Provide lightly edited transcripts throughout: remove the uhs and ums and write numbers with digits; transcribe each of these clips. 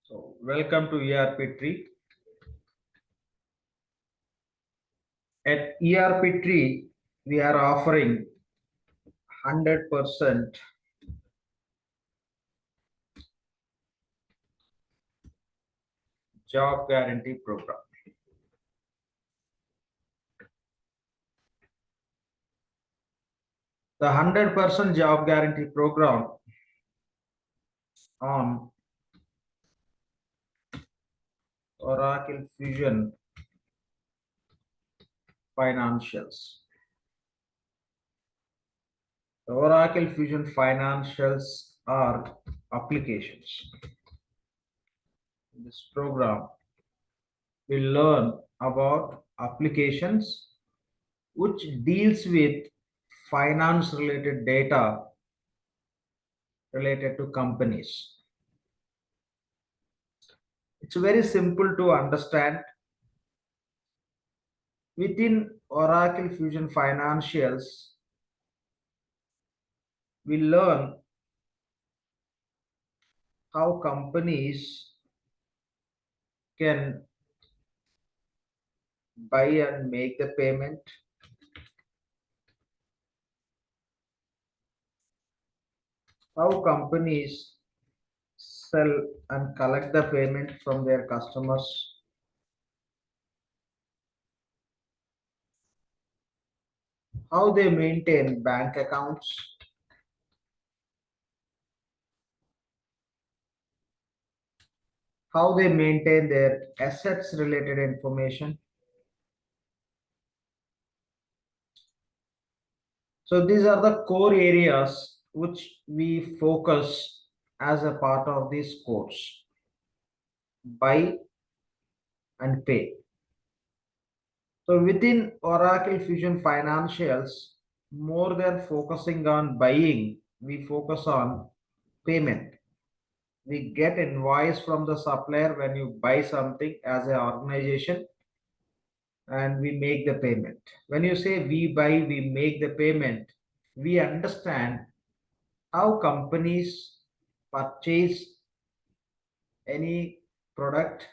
So, welcome to ERPTREE. At ERPTREE, we are offering 100% job guarantee program. The 100% job guarantee program on Oracle Fusion Financials. The Oracle Fusion Financials are applications. In this program, we learn about applications which deals with finance related data related to companies. It's very simple to understand. Within Oracle Fusion Financials, we learn how companies can buy and make the payment, how companies sell and collect the payment from their customers, how they maintain bank accounts, how they maintain their assets related information. So these are the core areas which we focus as a part of this course. Buy and pay. So within Oracle Fusion Financials, more than focusing on buying, we focus on payment. We get invoice from the supplier when you buy something as an organization, and we make the payment. When you say we buy, we make the payment, we understand how companies purchase any product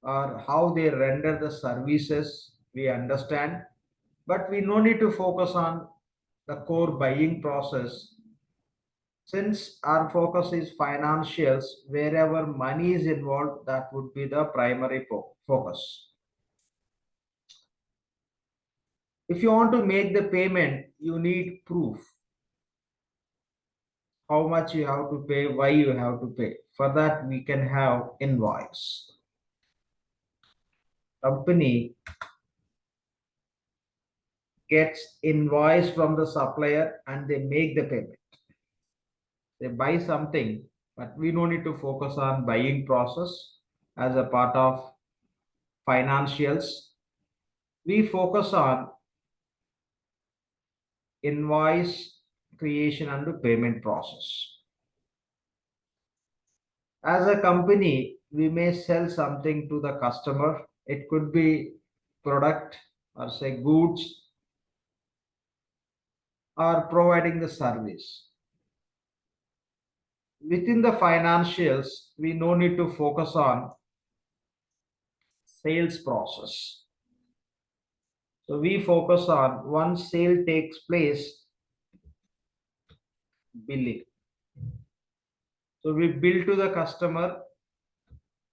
or how they render the services, we understand, but we no need to focus on the core buying process. Since our focus is financials, wherever money is involved, that would be the primary focus. If you want to make the payment, you need proof. How much you have to pay, why you have to pay. For that, we can have invoice. Company gets invoice from the supplier and they make the payment. They buy something, but we don't need to focus on buying process as a part of financials. We focus on invoice creation and the payment process. As a company, we may sell something to the customer. It could be product or say goods or providing the service. Within the financials, we no need to focus on sales process. So we focus on once sale takes place, billing. So we bill to the customer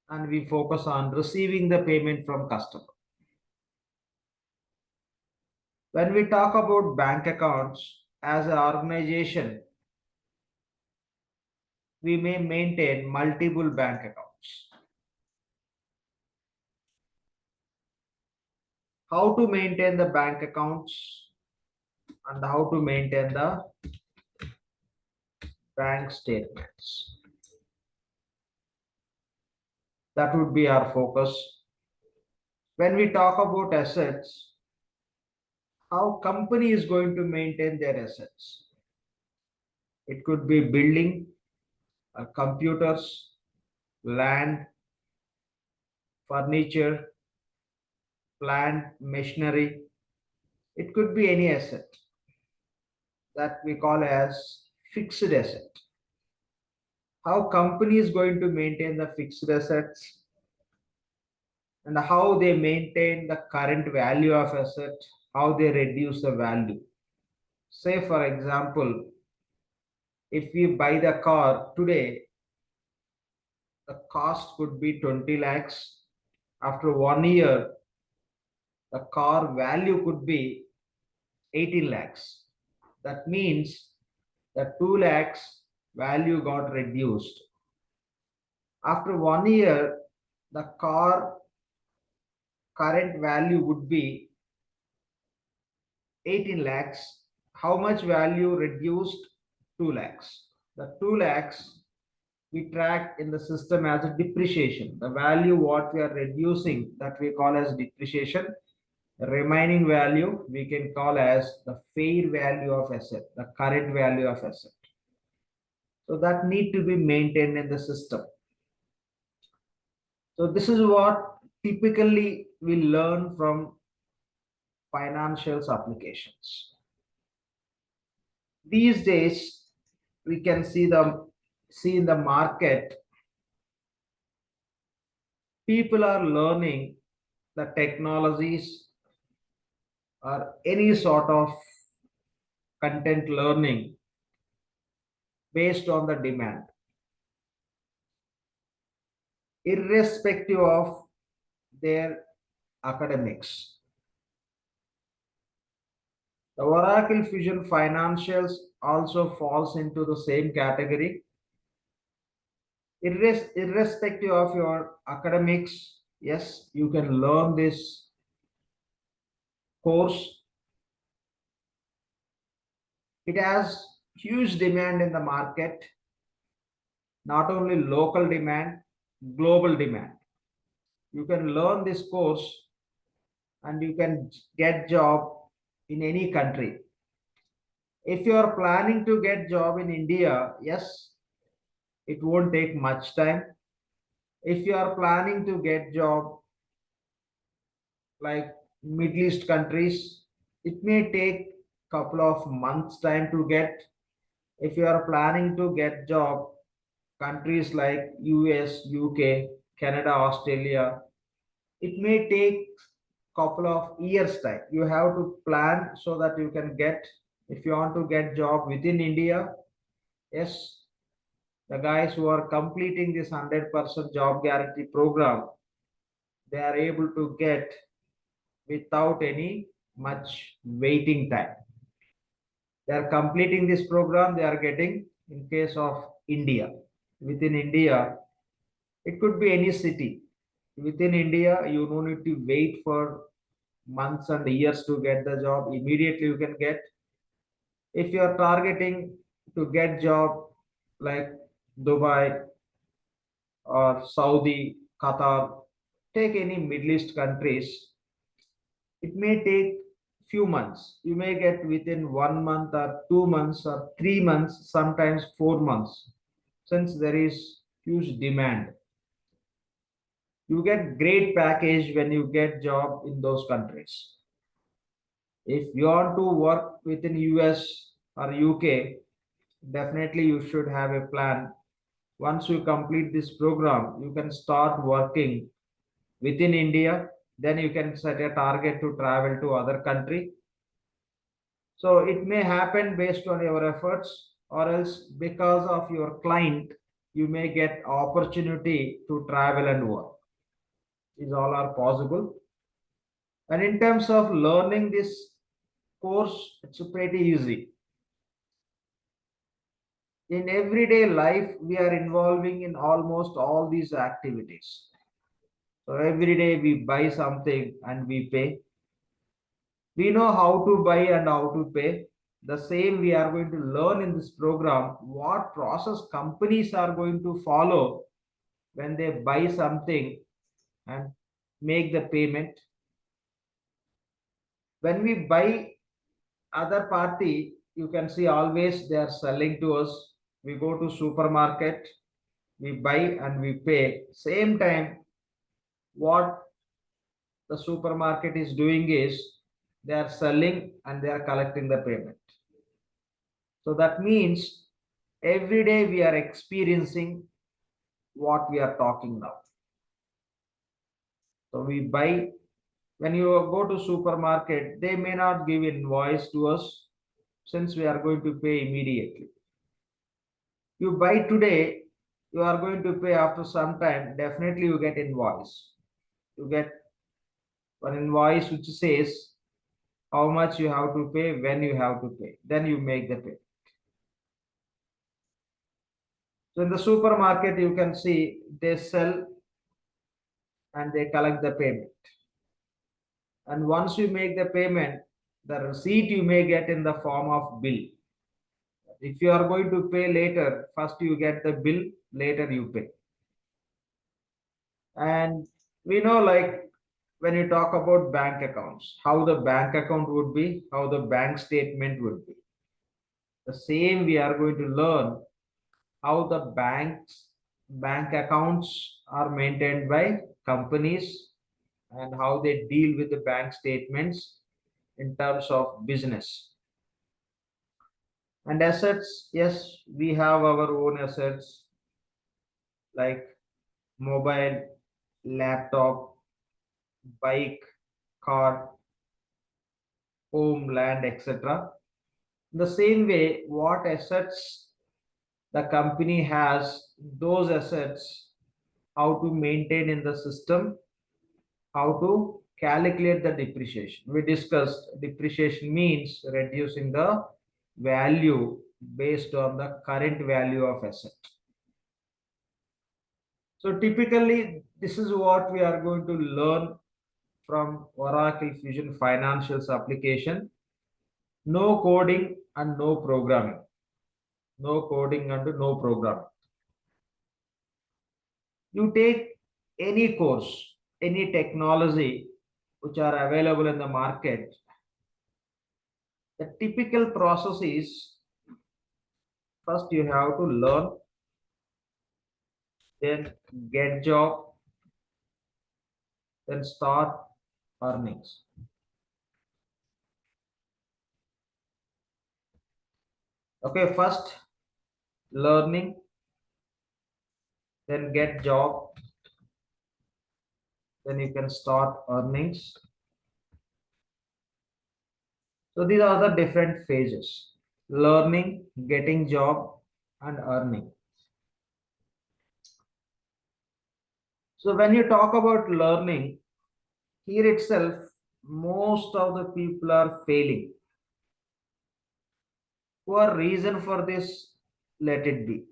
and we focus on receiving the payment from customer. When we talk about bank accounts, as an organization, we may maintain multiple bank accounts. How to maintain the bank accounts and how to maintain the bank statements. That would be our focus. When we talk about assets, how company is going to maintain their assets. It could be building, computers, land, furniture, plant, machinery. It could be any asset that we call as fixed asset. how company is going to maintain the fixed assets, and how they maintain the current value of asset, how they reduce the value. Say for example, if we buy the car today, the cost could be 20 lakhs. After 1 year, the car value could be 18 lakhs. That means the 2 lakhs value got reduced. After 1 year, the car current value would be 18 lakhs. How much value reduced? 2 lakhs. The 2 lakhs we track in the system as a depreciation. The value what we are reducing, that we call as depreciation. The remaining value we can call as the fair value of asset, the current value of asset. So that need to be maintained in the system. So this is what typically we learn from financials applications. These days, we can see in the market, people are learning the technologies or any sort of content learning based on the demand, irrespective of their academics. The Oracle Fusion Financials also falls into the same category. Irrespective of your academics, yes, you can learn this course. It has huge demand in the market, not only local demand, global demand. You can learn this course and you can get job in any country. If you are planning to get job in India, yes, it won't take much time. If you are planning to get job like Middle East countries, it may take couple of months time to get. If you are planning to get job countries like US, UK, Canada, Australia, it may take couple of years time. You have to plan so that you can get. If you want to get job within India, yes, the guys who are completing this 100% job guarantee program, they are able to get without any much waiting time. They are completing this program, they are getting. In case of India, within India, it could be any city. Within India, you don't need to wait for months and years to get the job. Immediately you can get. If you are targeting to get job like Dubai or Saudi, Qatar, take any Middle East countries, it may take few months. You may get within 1 month or 2 months or 3 months, sometimes 4 months. Since there is huge demand, you get great package when you get job in those countries. If you want to work within US or UK, definitely you should have a plan. Once you complete this program, you can start working within India. Then you can set a target to travel to other country. So it may happen based on your efforts, or else because of your client, you may get opportunity to travel and work. These all are possible. And in terms of learning this course, it's pretty easy. In everyday life, we are involving in almost all these activities. So every day we buy something and we pay. We know how to buy and how to pay. The same we are going to learn in this program what process companies are going to follow when they buy something and make the payment. When we buy other party, you can see always they are selling to us. We go to supermarket, we buy and we pay. Same time, what the supermarket is doing is they are selling and they are collecting the payment. So that means every day we are experiencing what we are talking now. So we buy, when you go to supermarket, they may not give invoice to us since we are going to pay immediately. You buy today, you are going to pay after some time, definitely you get invoice. You get an invoice which says how much you have to pay, when you have to pay. Then you make the pay. So in the supermarket, you can see they sell and they collect the payment. And once you make the payment, the receipt you may get in the form of bill. If you are going to pay later, first you get the bill, later you pay. And we know, like, when you talk about bank accounts, how the bank account would be, how the bank statement would be. The same we are going to learn how the bank accounts are maintained by companies and how they deal with the bank statements in terms of business. And assets, yes, we have our own assets like mobile, laptop, bike, car, home, land, etc. The same way, what assets the company has, those assets, how to maintain in the system, how to calculate the depreciation. We discussed depreciation means reducing the value based on the current value of asset. So typically, this is what we are going to learn from Oracle Fusion Financials application. No coding and no programming. No coding and no programming. You take any course, any technology which are available in the market. The typical process is first you have to learn, then get job, then start earnings. Okay, first learning, then get job, then you can start earnings. So these are the different phases: learning, getting job, and earning. So when you talk about learning, here itself, most of the people are failing. What reason for this? Let it be.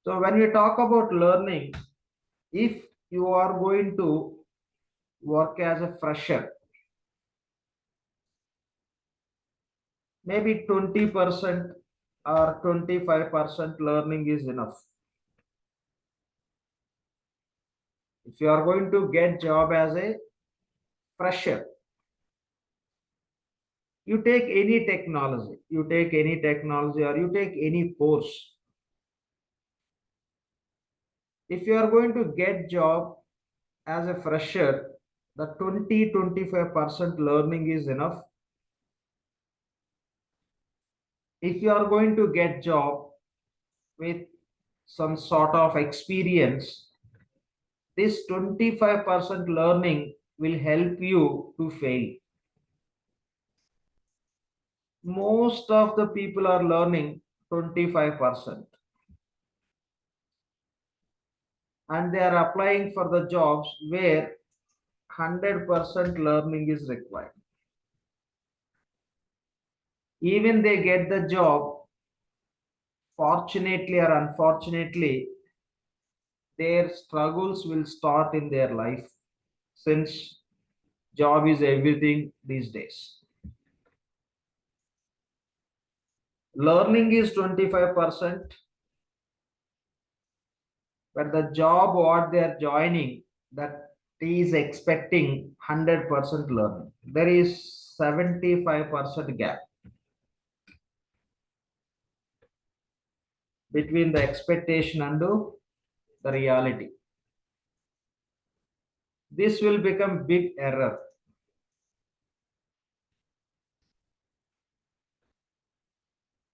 So when we talk about learning, if you are going to work as a fresher, maybe 20% or 25% learning is enough. If you are going to get job as a fresher, you take any technology, or you take any course. If you are going to get job as a fresher, the 20-25% learning is enough. If you are going to get job with some sort of experience, this 25% learning will help you to fail. Most of the people are learning 25% and they are applying for the jobs where 100% learning is required. Even they get the job, fortunately or unfortunately, their struggles will start in their life since job is everything these days. Learning is 25%, but the job what they are joining, that is expecting 100% learning. There is 75% gap between the expectation and the reality. This will become big error.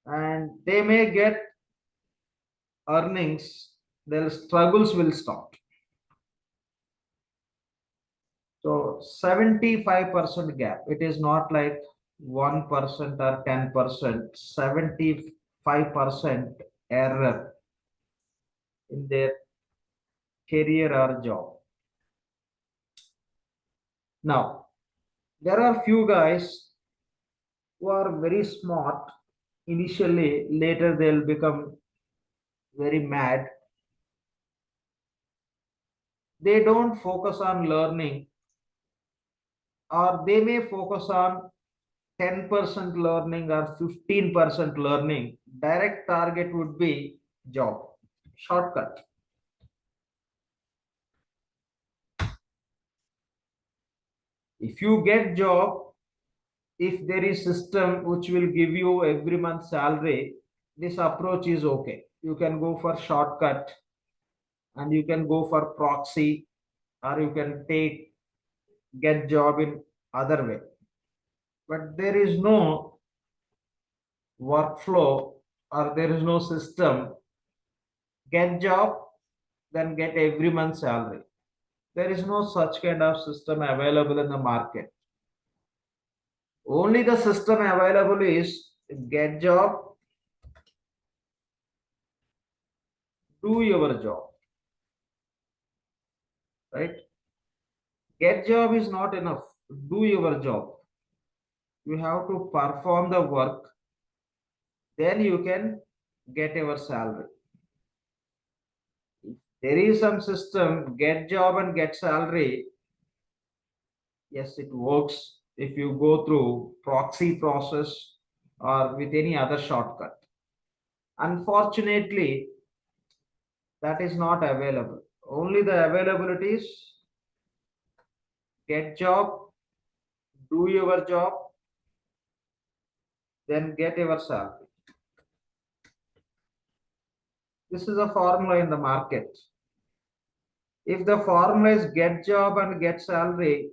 and they may get earnings, their struggles will start. So 75% gap. It is not like 1% or 10%, 75% error in their career or job. Now, there are few guys who are very smart initially, later they'll become very mad. They don't focus on learning, or they may focus on 10% learning or 15% learning. Direct target would be job, shortcut. If you get job, if there is system which will give you every month salary, this approach is okay. You can go for shortcut, and you can go for proxy, or you can take get job in other way. But there is no workflow, or there is no system. Get job, then get every month salary. There is no such kind of system available in the market. Only the system available is get job, do your job, right? Get job is not enough. Do your job. You have to perform the work, then you can get your salary. If there is some system, get job and get salary, yes, it works if you go through proxy process or with any other shortcut. Unfortunately, that is not available. Only the availability is get job, do your job, then get your salary. This is a formula in the market. If the formula is get job and get salary,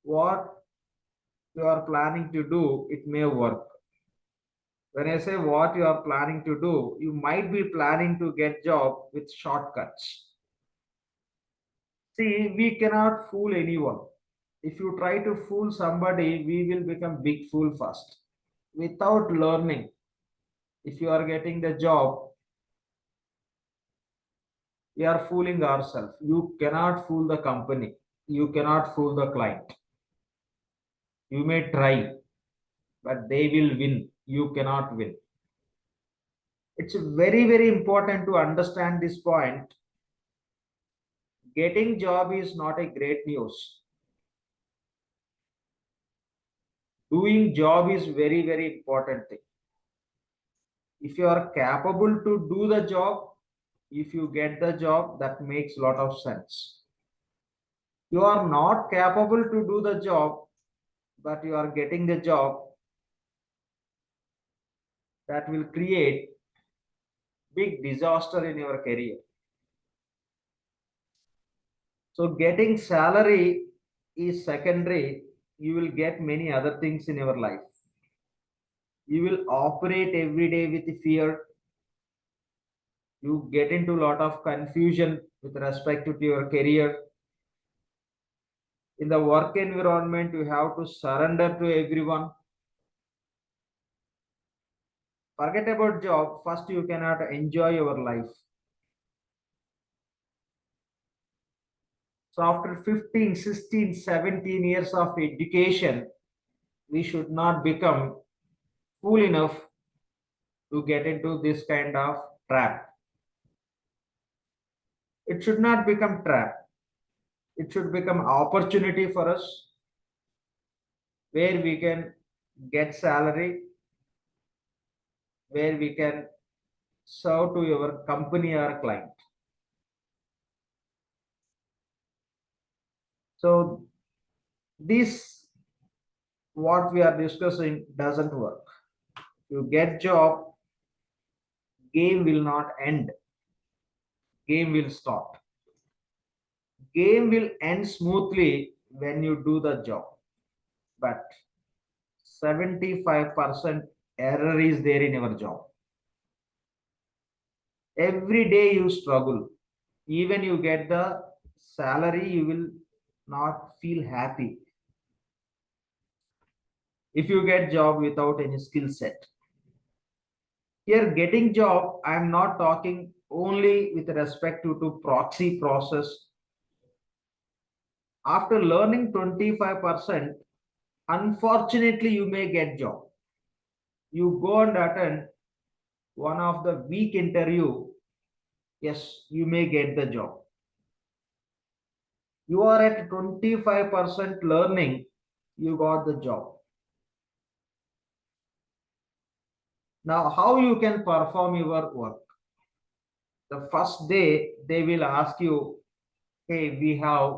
what you are planning to do, it may work. When I say what you are planning to do, you might be planning to get job with shortcuts. See, we cannot fool anyone. If you try to fool somebody, we will become big fool first. Without learning, if you are getting the job, we are fooling ourselves. You cannot fool the company. You cannot fool the client. You may try, but they will win. You cannot win. It's very, very important to understand this point. Getting job is not a great news. Doing job is very, very important thing. If you are capable to do the job, if you get the job, that makes a lot of sense. You are not capable to do the job, but you are getting the job, that will create big disaster in your career. So getting salary is secondary. You will get many other things in your life. You will operate every day with fear. You get into a lot of confusion with respect to your career. In the work environment, you have to surrender to everyone. Forget about job. First, you cannot enjoy your life. So after 15, 16, 17 years of education, we should not become fool enough to get into this kind of trap. It should not become trap. It should become opportunity for us, where we can get salary, where we can serve to your company or client. So this what we are discussing doesn't work. You get job, game will not end. Game will start. Game will end smoothly when you do the job. But 75% error is there in your job. Every day you struggle. Even you get the salary, you will not feel happy if you get job without any skill set. Here, getting job, I am not talking only with respect to proxy process. After learning 25%, unfortunately, you may get job. You go and attend one of the week interview. Yes, you may get the job. You are at 25% learning, you got the job. Now, how you can perform your work? The first day, they will ask you, hey, we have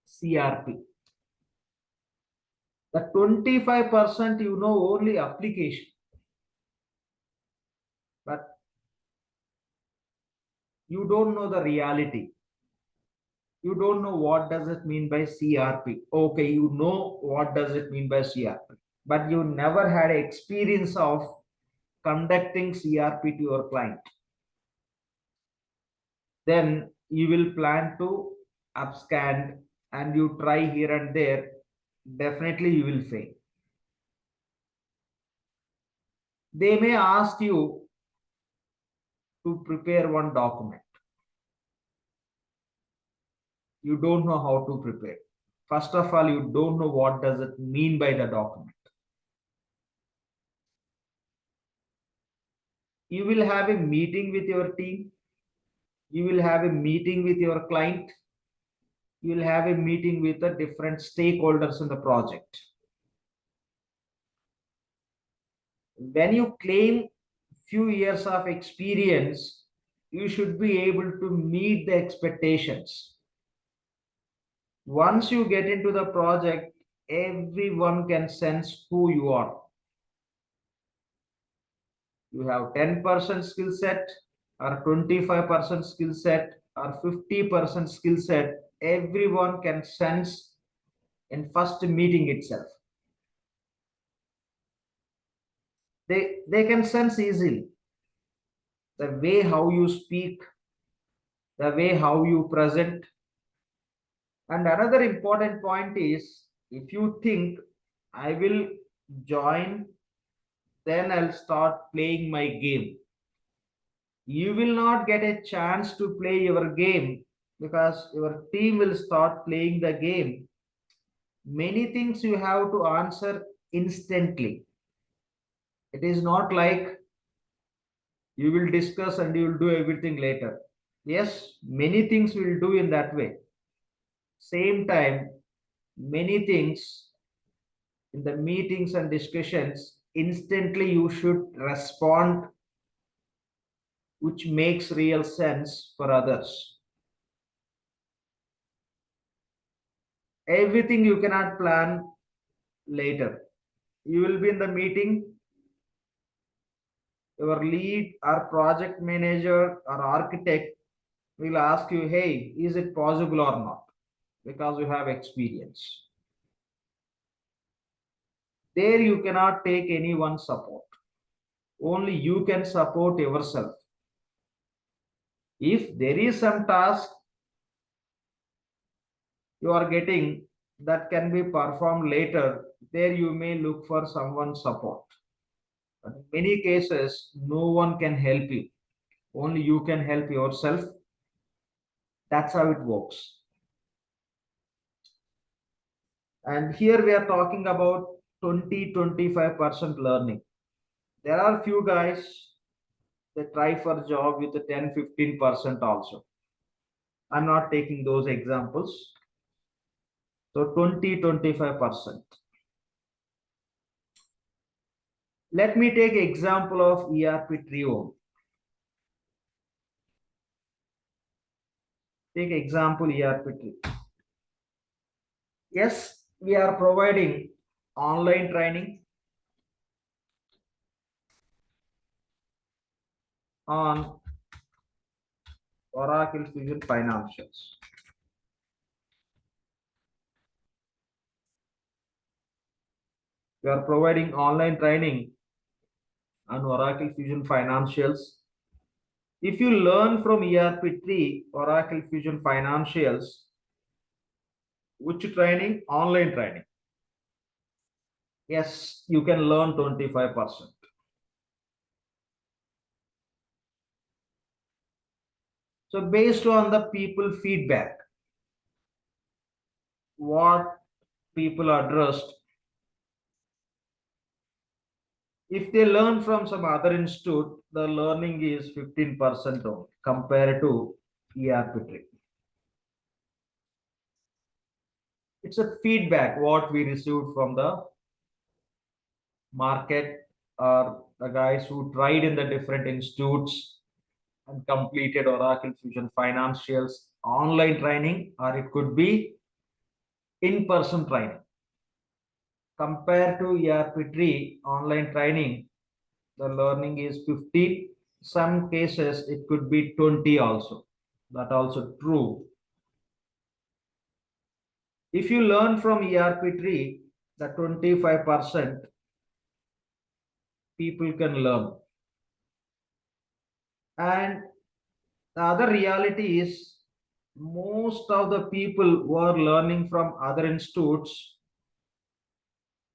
CRP. The 25% you know only application, but you don't know the reality. You don't know what does it mean by CRP. Okay, you know what does it mean by CRP, but you never had experience of conducting CRP to your client. Then you will plan to abscond and you try here and there, definitely you will fail. They may ask you to prepare one document. You don't know how to prepare. First of all, you don't know what does it mean by the document. You will have a meeting with your team. You will have a meeting with your client. You will have a meeting with the different stakeholders in the project. When you claim few years of experience, you should be able to meet the expectations. Once you get into the project, everyone can sense who you are. You have 10% skill set or 25% skill set or 50% skill set. Everyone can sense in first meeting itself. They can sense easily the way how you speak, the way how you present. And another important point is, if you think I will join, then I'll start playing my game. You will not get a chance to play your game because your team will start playing the game. Many things you have to answer instantly. It is not like you will discuss and you will do everything later. Yes, many things will do in that way. Same time, many things in the meetings and discussions, instantly you should respond, which makes real sense for others. Everything you cannot plan later. You will be in the meeting, your lead or project manager or architect will ask you, hey, is it possible or not? Because you have experience. There you cannot take anyone's support. Only you can support yourself. If there is some task you are getting that can be performed later, there you may look for someone's support. But in many cases, no one can help you. Only you can help yourself. That's how it works. And here we are talking about 20-25% learning. There are few guys that try for job with the 10-15% also. I'm not taking those examples. So 20-25%. Let me take example of ERPTREE. Take example ERPTREE. Yes, we are providing online training on Oracle Fusion Financials. We are providing online training on Oracle Fusion Financials. If you learn from ERP3 Oracle Fusion Financials, which training? Online training. Yes, you can learn 25%. So based on the people feedback, what people addressed, if they learn from some other institute, the learning is 15% only compared to ERPTREE. It's a feedback what we received from the market or the guys who tried in the different institutes and completed Oracle Fusion Financials online training, or it could be in-person training. Compared to ERP3 online training, the learning is 15. Some cases it could be 20 also. That also true. If you learn from ERP3, the 25% people can learn. And the other reality is most of the people who are learning from other institutes,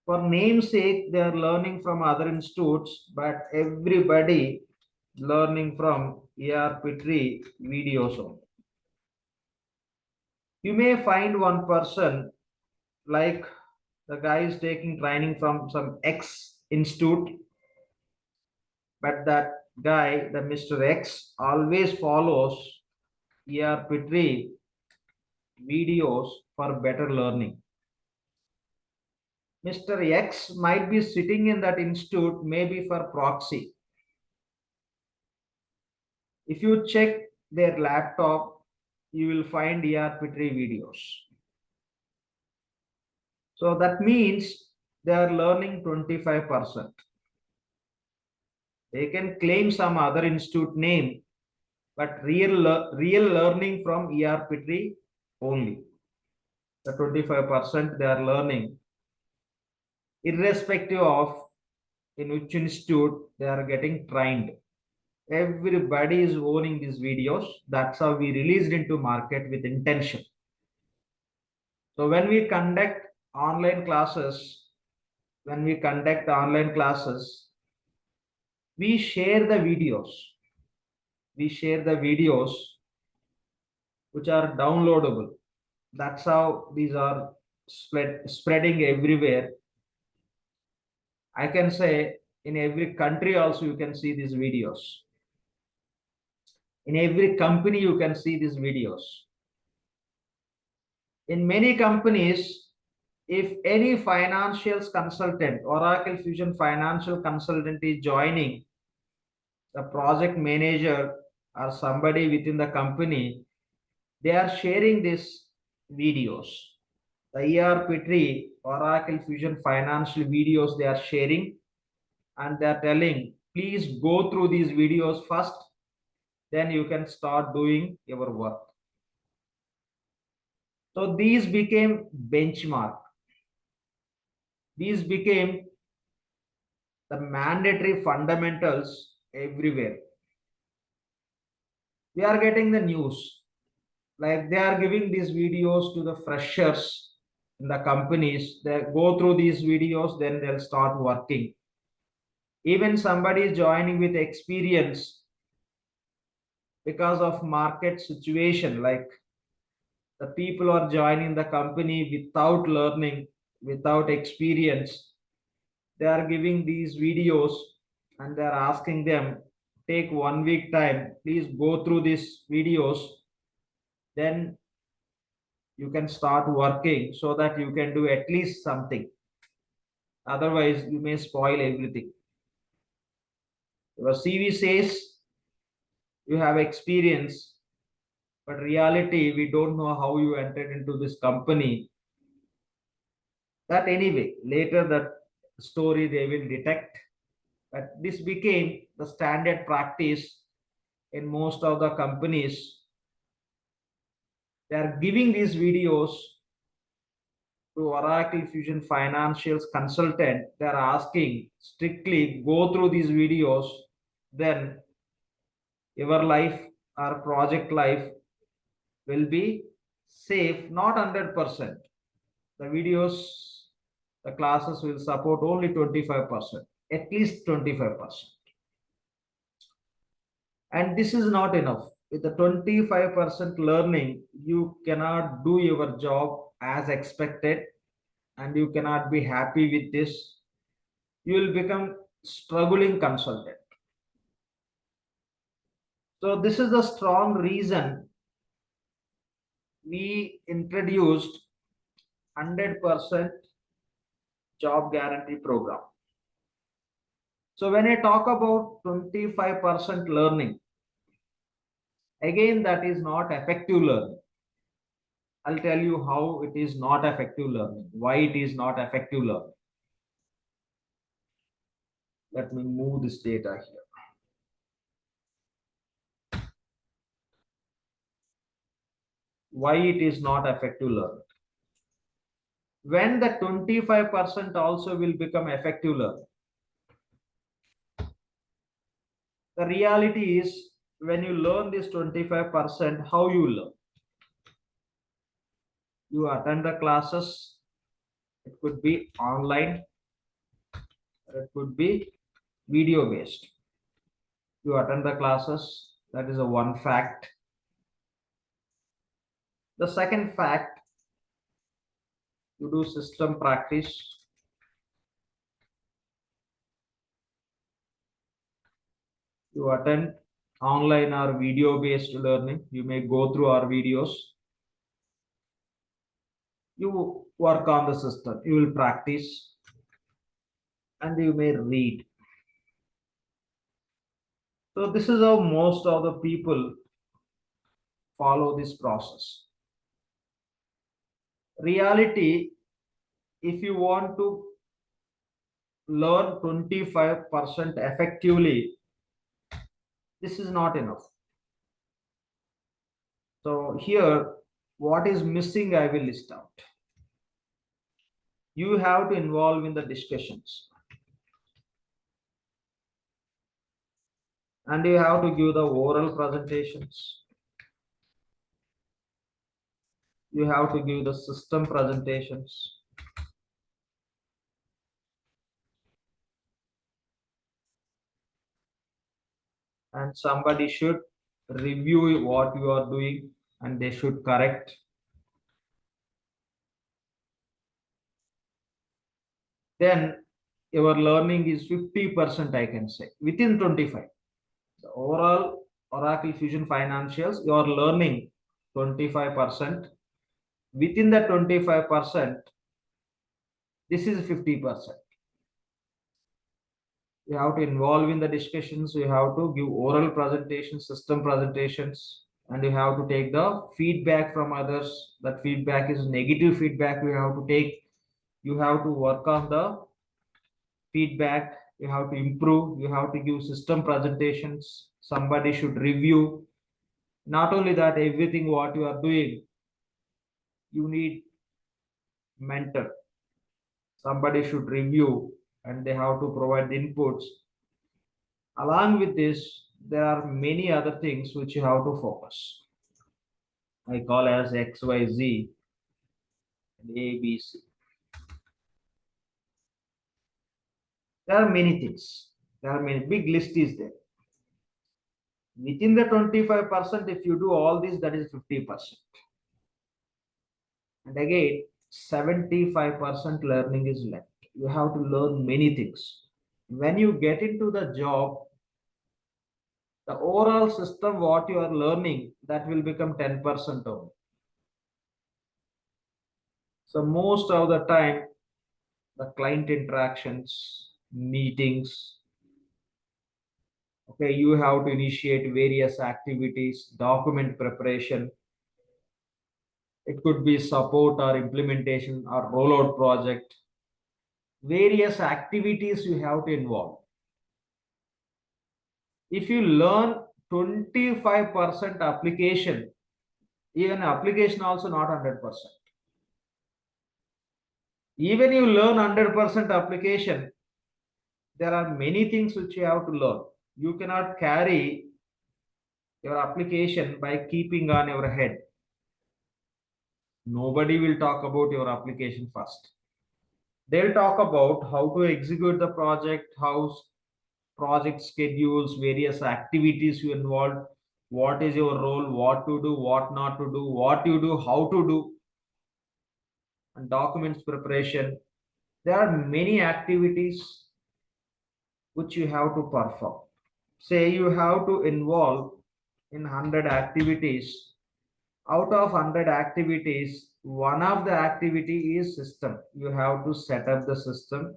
for namesake, they are learning from other institutes, but everybody learning from ERP3 videos only. You may find one person like the guy is taking training from some X institute, but that guy, the Mr. X, always follows ERP3 videos for better learning. Mr. X might be sitting in that institute maybe for proxy. If you check their laptop, you will find ERP3 videos. So that means they are learning 25%. They can claim some other institute name, but real learning from ERP3 only. The 25% they are learning, irrespective of in which institute they are getting trained. Everybody is owning these videos. That's how we released into market with intention. So when we conduct online classes, we share the videos. We share the videos which are downloadable. That's how these are spreading everywhere. I can say in every country also you can see these videos. In every company you can see these videos. In many companies, if any financials consultant, Oracle Fusion financial consultant is joining, the project manager or somebody within the company, they are sharing these videos. The ERP3 Oracle Fusion financial videos they are sharing, and they are telling, please go through these videos first, then you can start doing your work. So these became benchmark. These became the mandatory fundamentals everywhere. We are getting the news, like they are giving these videos to the freshers in the companies. They go through these videos, then they'll start working. Even somebody is joining with experience because of market situation, like the people are joining the company without learning, without experience. They are giving these videos and they are asking them, take 1 week time, please go through these videos, then you can start working so that you can do at least something. Otherwise, you may spoil everything. Your CV says you have experience, but reality, we don't know how you entered into this company. That anyway, later that story they will detect. But this became the standard practice in most of the companies. They are giving these videos to Oracle Fusion Financials consultant, they are asking strictly go through these videos, then your life or project life will be safe, not 100%. The videos, the classes will support only 25%, at least 25%. And this is not enough. With the 25% learning, you cannot do your job as expected and you cannot be happy with this. You will become struggling consultant. So this is the strong reason we introduced 100% job guarantee program. So when I talk about 25% learning, again, that is not effective learning. I'll tell you how it is not effective learning, why it is not effective learning. Let me move this data here. Why it is not effective learning. When the 25% also will become effective learning. The reality is when you learn this 25%, how you learn? You attend the classes, it could be online, it could be video based. You attend the classes, that is a one fact. The second fact, you do system practice. You attend online or video based learning. You may go through our videos. You work on the system. You will practice and you may read. So this is how most of the people follow this process. Reality, if you want to learn 25% effectively, this is not enough. So here, what is missing, I will list out. You have to involve in the discussions. And you have to give the oral presentations. You have to give the system presentations. And somebody should review what you are doing and they should correct. Then your learning is 50%, I can say, within 25. The overall Oracle Fusion Financials, you are learning 25%. Within the 25%, this is 50%. You have to involve in the discussions, you have to give oral presentations, system presentations, and you have to take the feedback from others. That feedback is negative feedback, you have to take. You have to work on the feedback, you have to improve, you have to give system presentations, somebody should review. Not only that, everything what you are doing, you need mentor. Somebody should review and they have to provide the inputs. Along with this, there are many other things which you have to focus. I call as XYZ and ABC. There are many things. There are many, big list is there. Within the 25%, if you do all this, that is 50%. And again, 75% learning is left. You have to learn many things. When you get into the job, the overall system, what you are learning, that will become 10% only. So most of the time, the client interactions, meetings, okay, you have to initiate various activities, document preparation. It could be support or implementation or rollout project. Various activities you have to involve. If you learn 25% application, even application also not 100%. Even you learn 100% application, there are many things which you have to learn. You cannot carry your application by keeping on your head. Nobody will talk about your application first. They'll talk about how to execute the project, how project schedules, various activities you involved, what is your role, what to do, what not to do, what you do, how to do, and documents preparation. There are many activities which you have to perform. Say you have to involve in 100 activities. Out of 100 activities, one of the activity is system. You have to set up the system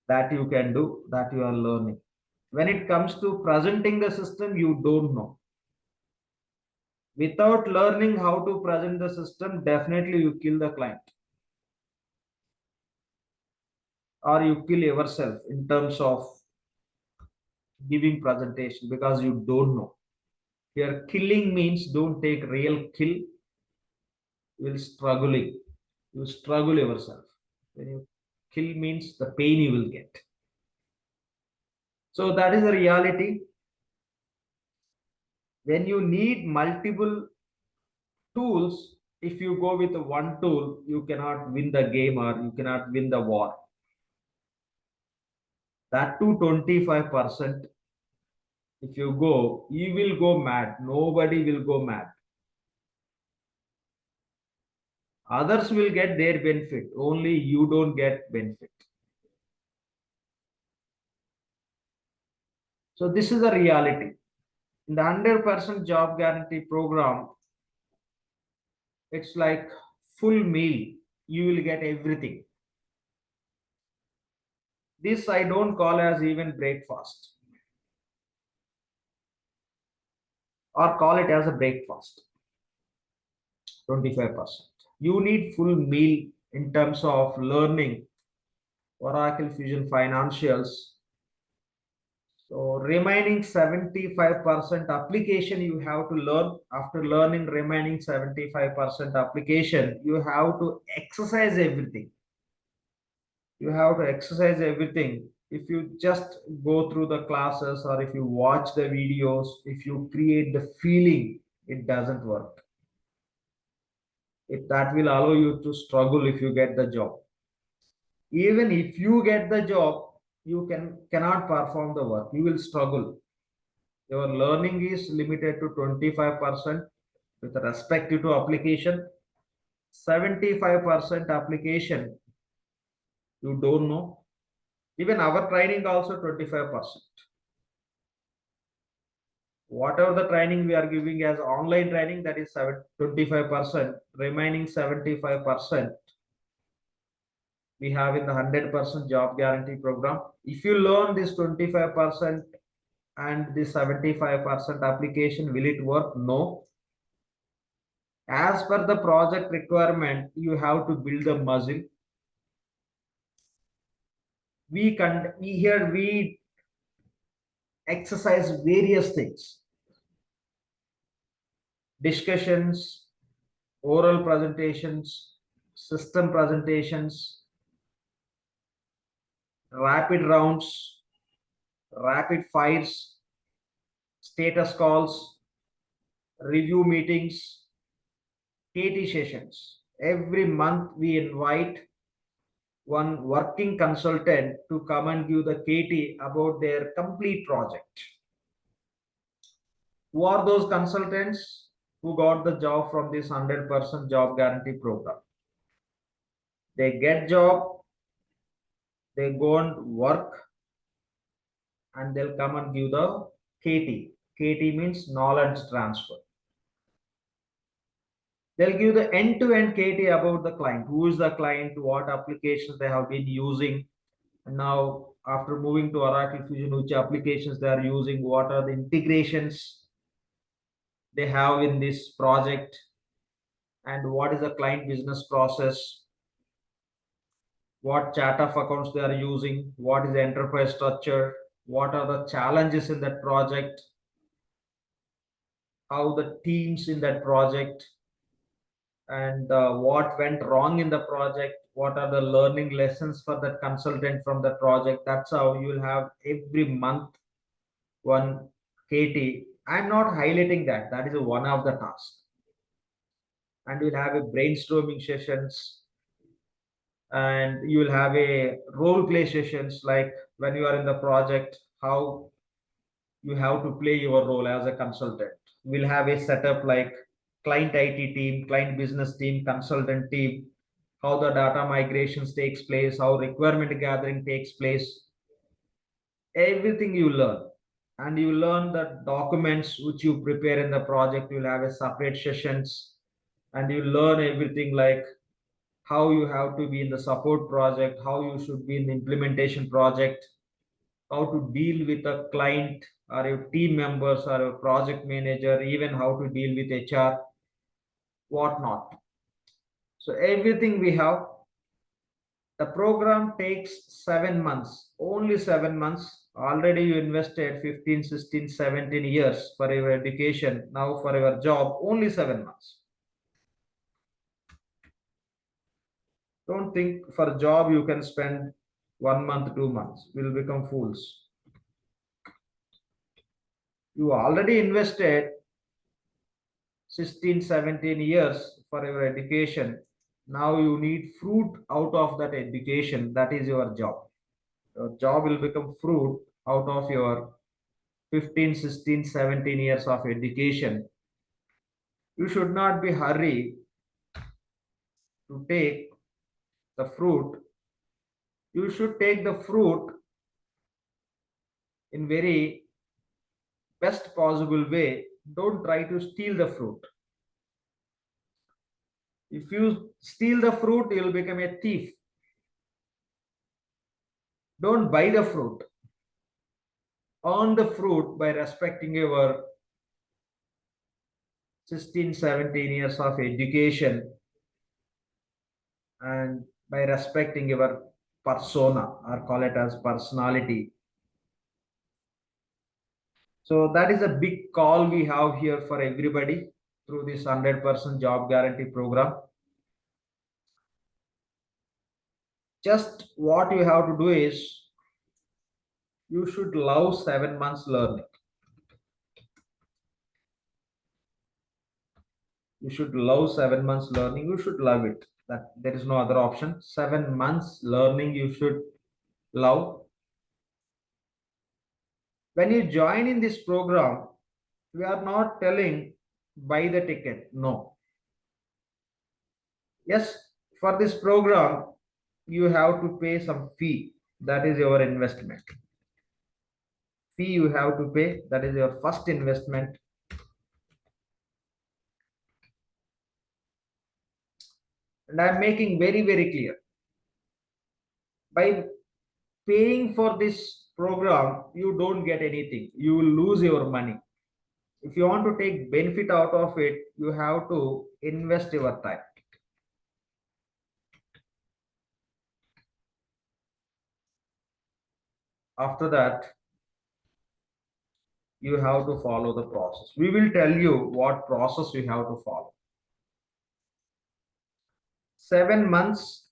that you can do, that you are learning. When it comes to presenting the system, you don't know. Without learning how to present the system, definitely you kill the client or you kill yourself in terms of giving presentation because you don't know. Here, killing means don't take real kill. You will struggling. You struggle yourself. When you kill means the pain you will get. So that is the reality. When you need multiple tools, if you go with one tool, you cannot win the game or you cannot win the war. That too 25%. If you go, you will go mad. Nobody will go mad. Others will get their benefit. Only you don't get benefit. So this is the reality. In the 100% job guarantee program, it's like full meal. You will get everything. This I don't call as even breakfast or call it as a breakfast. 25%. You need full meal in terms of learning Oracle Fusion Financials. So remaining 75% application you have to learn. After learning remaining 75% application, you have to exercise everything. You have to exercise everything. If you just go through the classes or if you watch the videos, if you create the feeling, it doesn't work. That will allow you to struggle if you get the job. Even if you get the job, you cannot perform the work. You will struggle. Your learning is limited to 25% with respect to application. 75% application you don't know. Even our training also 25%. Whatever the training we are giving as online training, that is 25%. Remaining 75% we have in the 100% job guarantee program. If you learn this 25% and the 75% application, will it work? No. As per the project requirement, you have to build the muscle. We exercise various things: discussions, oral presentations, system presentations, rapid rounds, rapid fires, status calls, review meetings, KT sessions. Every month we invite one working consultant to come and give the KT about their complete project. Who are those consultants who got the job from this 100% job guarantee program? They get job, they go and work, and they'll come and give the KT. KT means knowledge transfer. They'll give the end-to-end KT about the client. Who is the client? What applications they have been using? And now, after moving to Oracle Fusion, which applications they are using? What are the integrations they have in this project? And what is the client business process? What chart of accounts they are using? What is the enterprise structure? What are the challenges in that project? How the teams in that project, and what went wrong in the project, what are the learning lessons for that consultant from the project. That's how you will have every month one KT. I'm not highlighting that, that is one of the tasks. And you'll have a brainstorming sessions, and you will have a role play sessions, like when you are in the project, how you have to play your role as a consultant. We'll have a setup like client IT team, client business team, consultant team, how the data migrations takes place, how requirement gathering takes place, everything you learn. And you learn the documents which you prepare in the project, you'll have a separate sessions. And you learn everything like how you have to be in the support project, how you should be in the implementation project, how to deal with a client or your team members or your project manager, even how to deal with HR, whatnot. So everything we have. The program takes 7 months, only 7 months. Already you invested 15, 16, 17 years for your education. Now for your job, only 7 months. Don't think for a job you can spend 1 month, 2 months. We'll become fools. You already invested 16, 17 years for your education. Now you need fruit out of that education. That is your job. Your job will become fruit out of your 15, 16, 17 years of education. You should not be hurry to take the fruit. You should take the fruit in very best possible way. Don't try to steal the fruit. If you steal the fruit, you'll become a thief. Don't buy the fruit. Earn the fruit by respecting your 16, 17 years of education, and by respecting your persona, or call it as personality. So that is a big call we have here for everybody through this 100% job guarantee program. Just what you have to do is you should love 7 months learning. You should love 7 months learning. You should love it. That there is no other option. 7 months learning you should love. When you join in this program, we are not telling buy the ticket. No. Yes, for this program, you have to pay some fee. That is your investment. Fee you have to pay. That is your first investment. And I'm making very, very clear. By paying for this program, you don't get anything. You will lose your money. If you want to take benefit out of it, you have to invest your time. After that, you have to follow the process. We will tell you what process you have to follow. 7 months,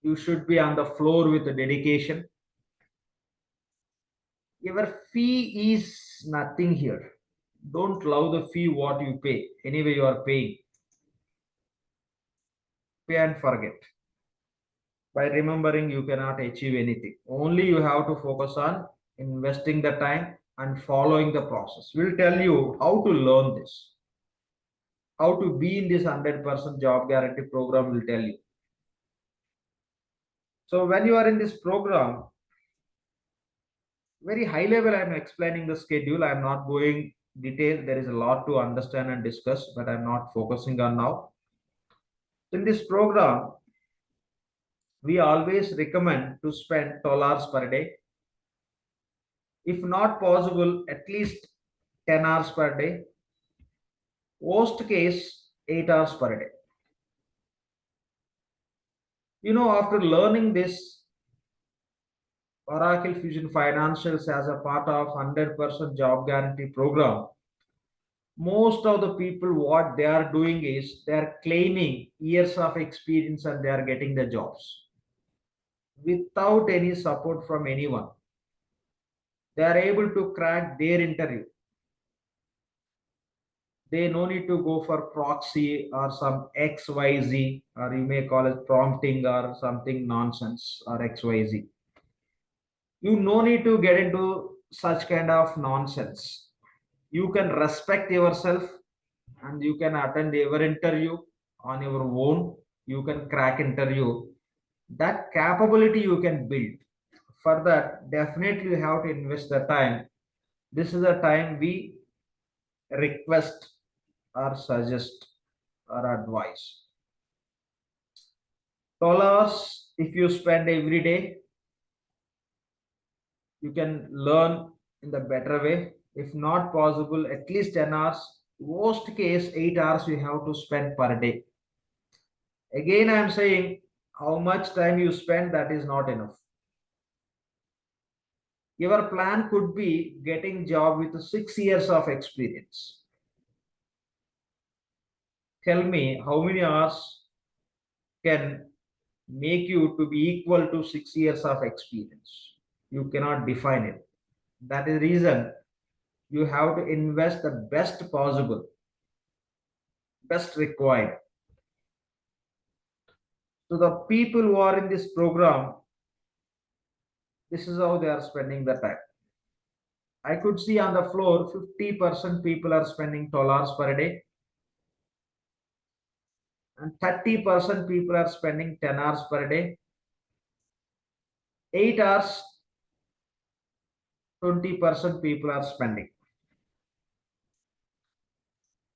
you should be on the floor with the dedication. Your fee is nothing here. Don't love the fee what you pay. Anyway, you are paying. Pay and forget. By remembering, you cannot achieve anything. Only you have to focus on investing the time and following the process. We'll tell you how to learn this. How to be in this 100% job guarantee program, will tell you. So when you are in this program, very high level, I'm explaining the schedule. I'm not going detail. There is a lot to understand and discuss, but I'm not focusing on now. In this program, we always recommend to spend 12 hours per day. If not possible, at least 10 hours per day. Worst case, 8 hours per day. After learning this Oracle Fusion Financials as a part of 100% job guarantee program, Most of the people, what they are doing is they are claiming years of experience and they are getting the jobs without any support from anyone. They are able to crack their interview. They no need to go for proxy or some XYZ, or you may call it prompting or something nonsense or XYZ. You no need to get into such kind of nonsense. You can respect yourself and you can attend your interview on your own. You can crack interview. That capability you can build. For that, definitely you have to invest the time. This is the time we request or suggest or advise. 12 hours if you spend every day, you can learn in the better way. If not possible, at least 10 hours. Worst case, 8 hours you have to spend per day. Again, I am saying how much time you spend, that is not enough. Your plan could be getting job with 6 years of experience. Tell me how many hours can make you to be equal to 6 years of experience. You cannot define it. That is the reason you have to invest the best possible, best required. So the people who are in this program, this is how they are spending the time. I could see on the floor 50% people are spending 12 hours per day, and 30% people are spending 10 hours per day. 8 hours, 20% people are spending.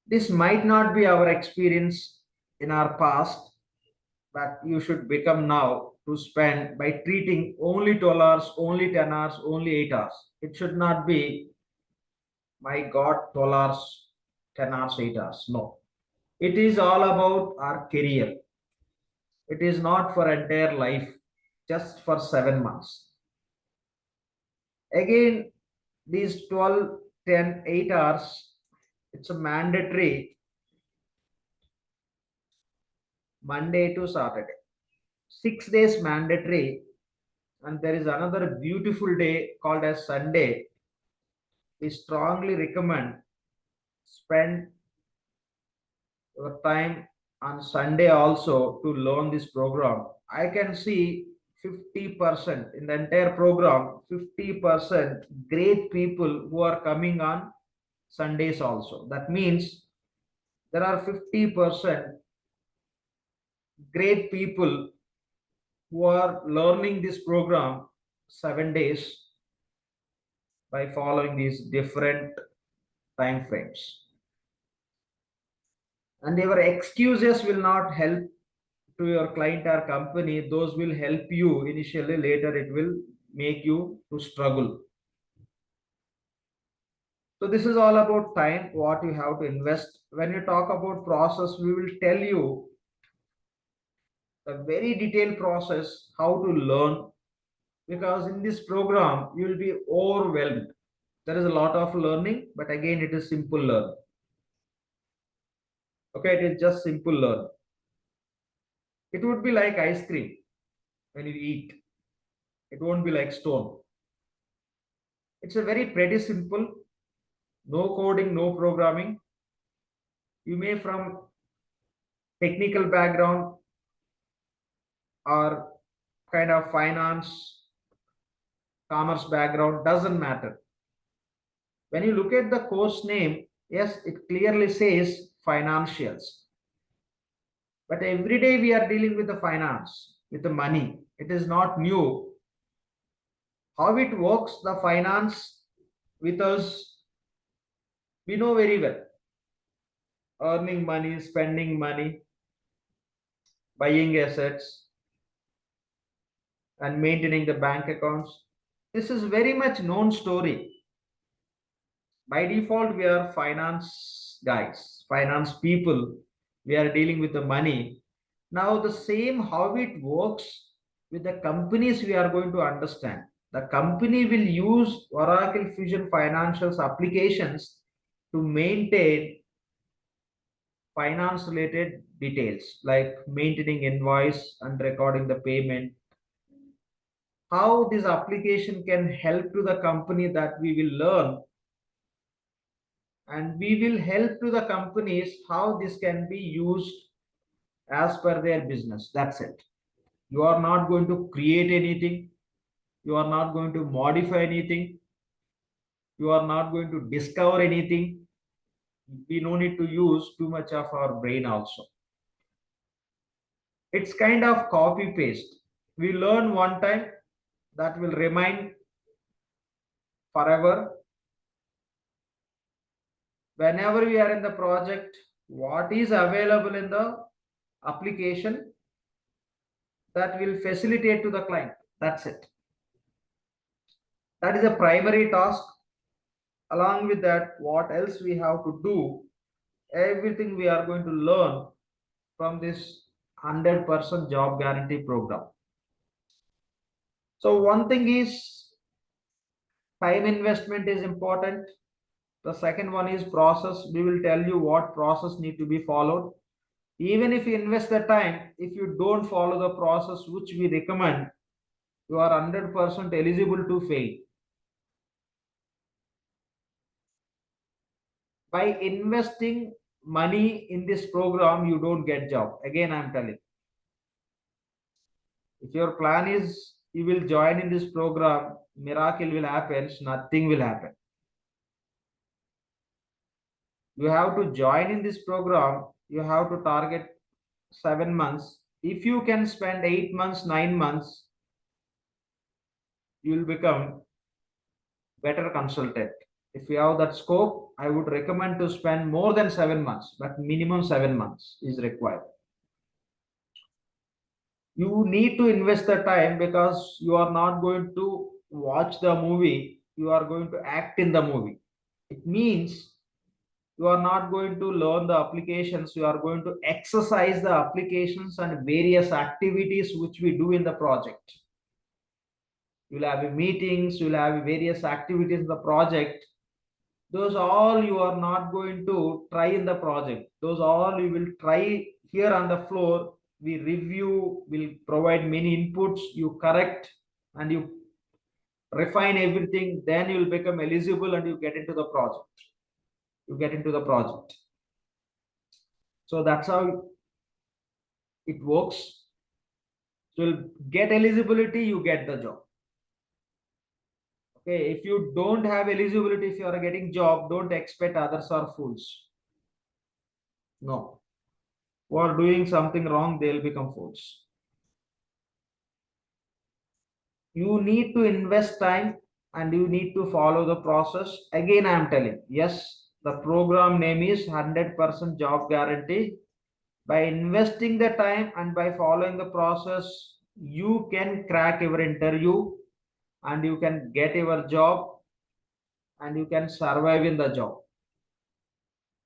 This might not be our experience in our past, but you should become now to spend by treating only 12 hours, only 10 hours, only 8 hours. It should not be, my God, 12 hours, 10 hours, 8 hours. No. It is all about our career. It is not for entire life, just for 7 months. Again, these 12, 10, 8 hours, it's a mandatory Monday to Saturday. 6 days mandatory, and there is another beautiful day called as Sunday. We strongly recommend spend your time on Sunday also to learn this program. I can see 50% in the entire program, 50% great people who are coming on Sundays also. That means there are 50% great people who are learning this program 7 days by following these different time frames. And your excuses will not help to your client or company. Those will help you initially, later it will make you to struggle. So this is all about time, what you have to invest. When you talk about process, we will tell you a very detailed process how to learn, because in this program you will be overwhelmed. There is a lot of learning, but again it is simple learn. Okay, it is just simple learn. It would be like ice cream when you eat. It won't be like stone. It's a very pretty simple, no coding, no programming. You may from technical background or kind of finance, commerce background, doesn't matter. When you look at the course name, yes, it clearly says financials. But every day we are dealing with the finance, with the money. It is not new. How it works, the finance with us, we know very well. Earning money, spending money, buying assets, and maintaining the bank accounts. This is very much known story. By default, we are finance guys, finance people. We are dealing with the money. Now, the same how it works with the companies we are going to understand. The company will use Oracle Fusion Financials applications to maintain finance related details like maintaining invoice and recording the payment. How this application can help to the company, that we will learn, and we will help to the companies how this can be used as per their business. That's it. You are not going to create anything, you are not going to modify anything, you are not going to discover anything. We no need to use too much of our brain also. It's kind of copy paste. We learn one time, that will remain forever. Whenever we are in the project, what is available in the application, that will facilitate to the client. That's it. That is a primary task. Along with that, what else we have to do? Everything we are going to learn from this 100% job guarantee program. So one thing is time investment is important. The second one is process. We will tell you what process need to be followed. Even if you invest the time, if you don't follow the process which we recommend, you are 100% eligible to fail. By investing money in this program, you don't get job. Again, I'm telling. If your plan is you will join in this program, miracle will happen, nothing will happen. You have to join in this program, you have to target 7 months. If you can spend 8 months, 9 months, you will become better consultant. If you have that scope, I would recommend to spend more than 7 months, but minimum 7 months is required. You need to invest the time, because you are not going to watch the movie, you are going to act in the movie. It means you are not going to learn the applications, you are going to exercise the applications and various activities which we do in the project. You'll have meetings, you'll have various activities in the project. Those all you are not going to try in the project. Those all you will try here on the floor. We review, will provide many inputs, you correct and you refine everything, then you will become eligible and you get into the project. You get into the project. So that's how it works. So you'll get eligibility, you get the job. Okay, if you don't have eligibility, if you are getting job, don't expect others are fools. No. Who are doing something wrong, they'll become fools. You need to invest time and you need to follow the process. Again, I am telling, yes, the program name is 100% job guarantee. By investing the time and by following the process, you can crack your interview and you can get your job and you can survive in the job.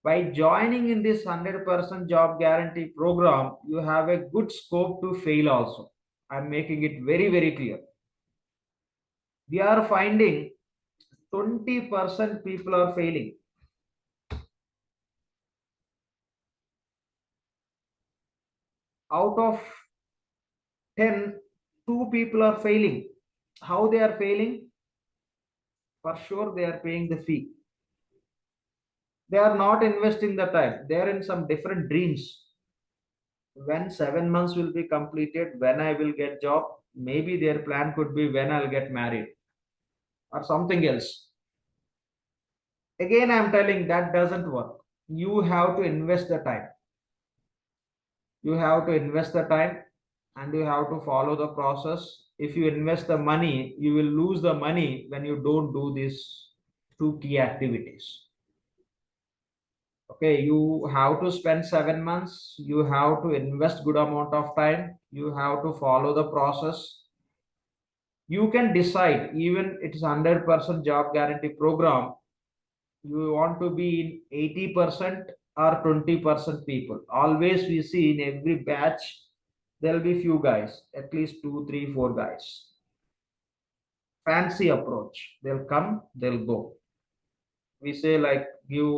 By joining in this 100% job guarantee program, you have a good scope to fail also. I'm making it very, very clear. We are finding 20% people are failing. Out of 10, 2 people are failing. How they are failing? For sure, they are paying the fee. They are not investing the time. They are in some different dreams. When 7 months will be completed, when I will get job, maybe their plan could be when I'll get married or something else. Again, I'm telling that doesn't work. You have to invest the time. You have to invest the time and you have to follow the process. If you invest the money, you will lose the money when you don't do these 2 key activities. Okay, you have to spend 7 months, you have to invest good amount of time, you have to follow the process. You can decide, even it is 100% job guarantee program, you want to be in 80% or 20% people. Always we see in every batch there will be few guys, at least 2, 3, 4 guys. Fancy approach. They'll come, they'll go. We say like give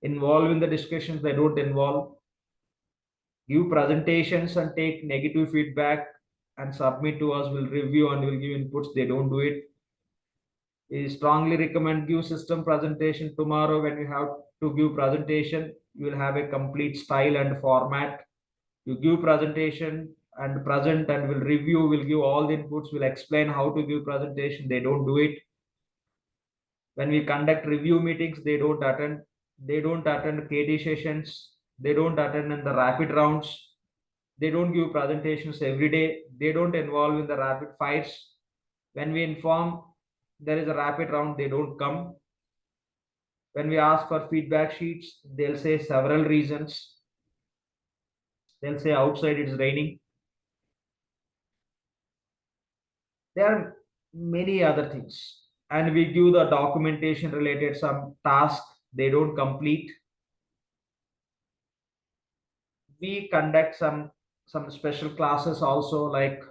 involve in the discussions, they don't involve. Give presentations and take negative feedback and submit to us, we'll review and we'll give inputs, they don't do it. We strongly recommend give system presentation. Tomorrow when you have to give presentation, you will have a complete style and format. You give presentation and present and will review, will give all the inputs, will explain how to give presentation, they don't do it. When we conduct review meetings, they don't attend. They don't attend KD sessions. They don't attend in the rapid rounds. They don't give presentations every day. They don't involve in the rapid fires. When we inform there is a rapid round, they don't come. When we ask for feedback sheets, they'll say several reasons. They'll say outside it's raining. There are many other things. And we give the documentation related some task they don't complete. We conduct some special classes also, like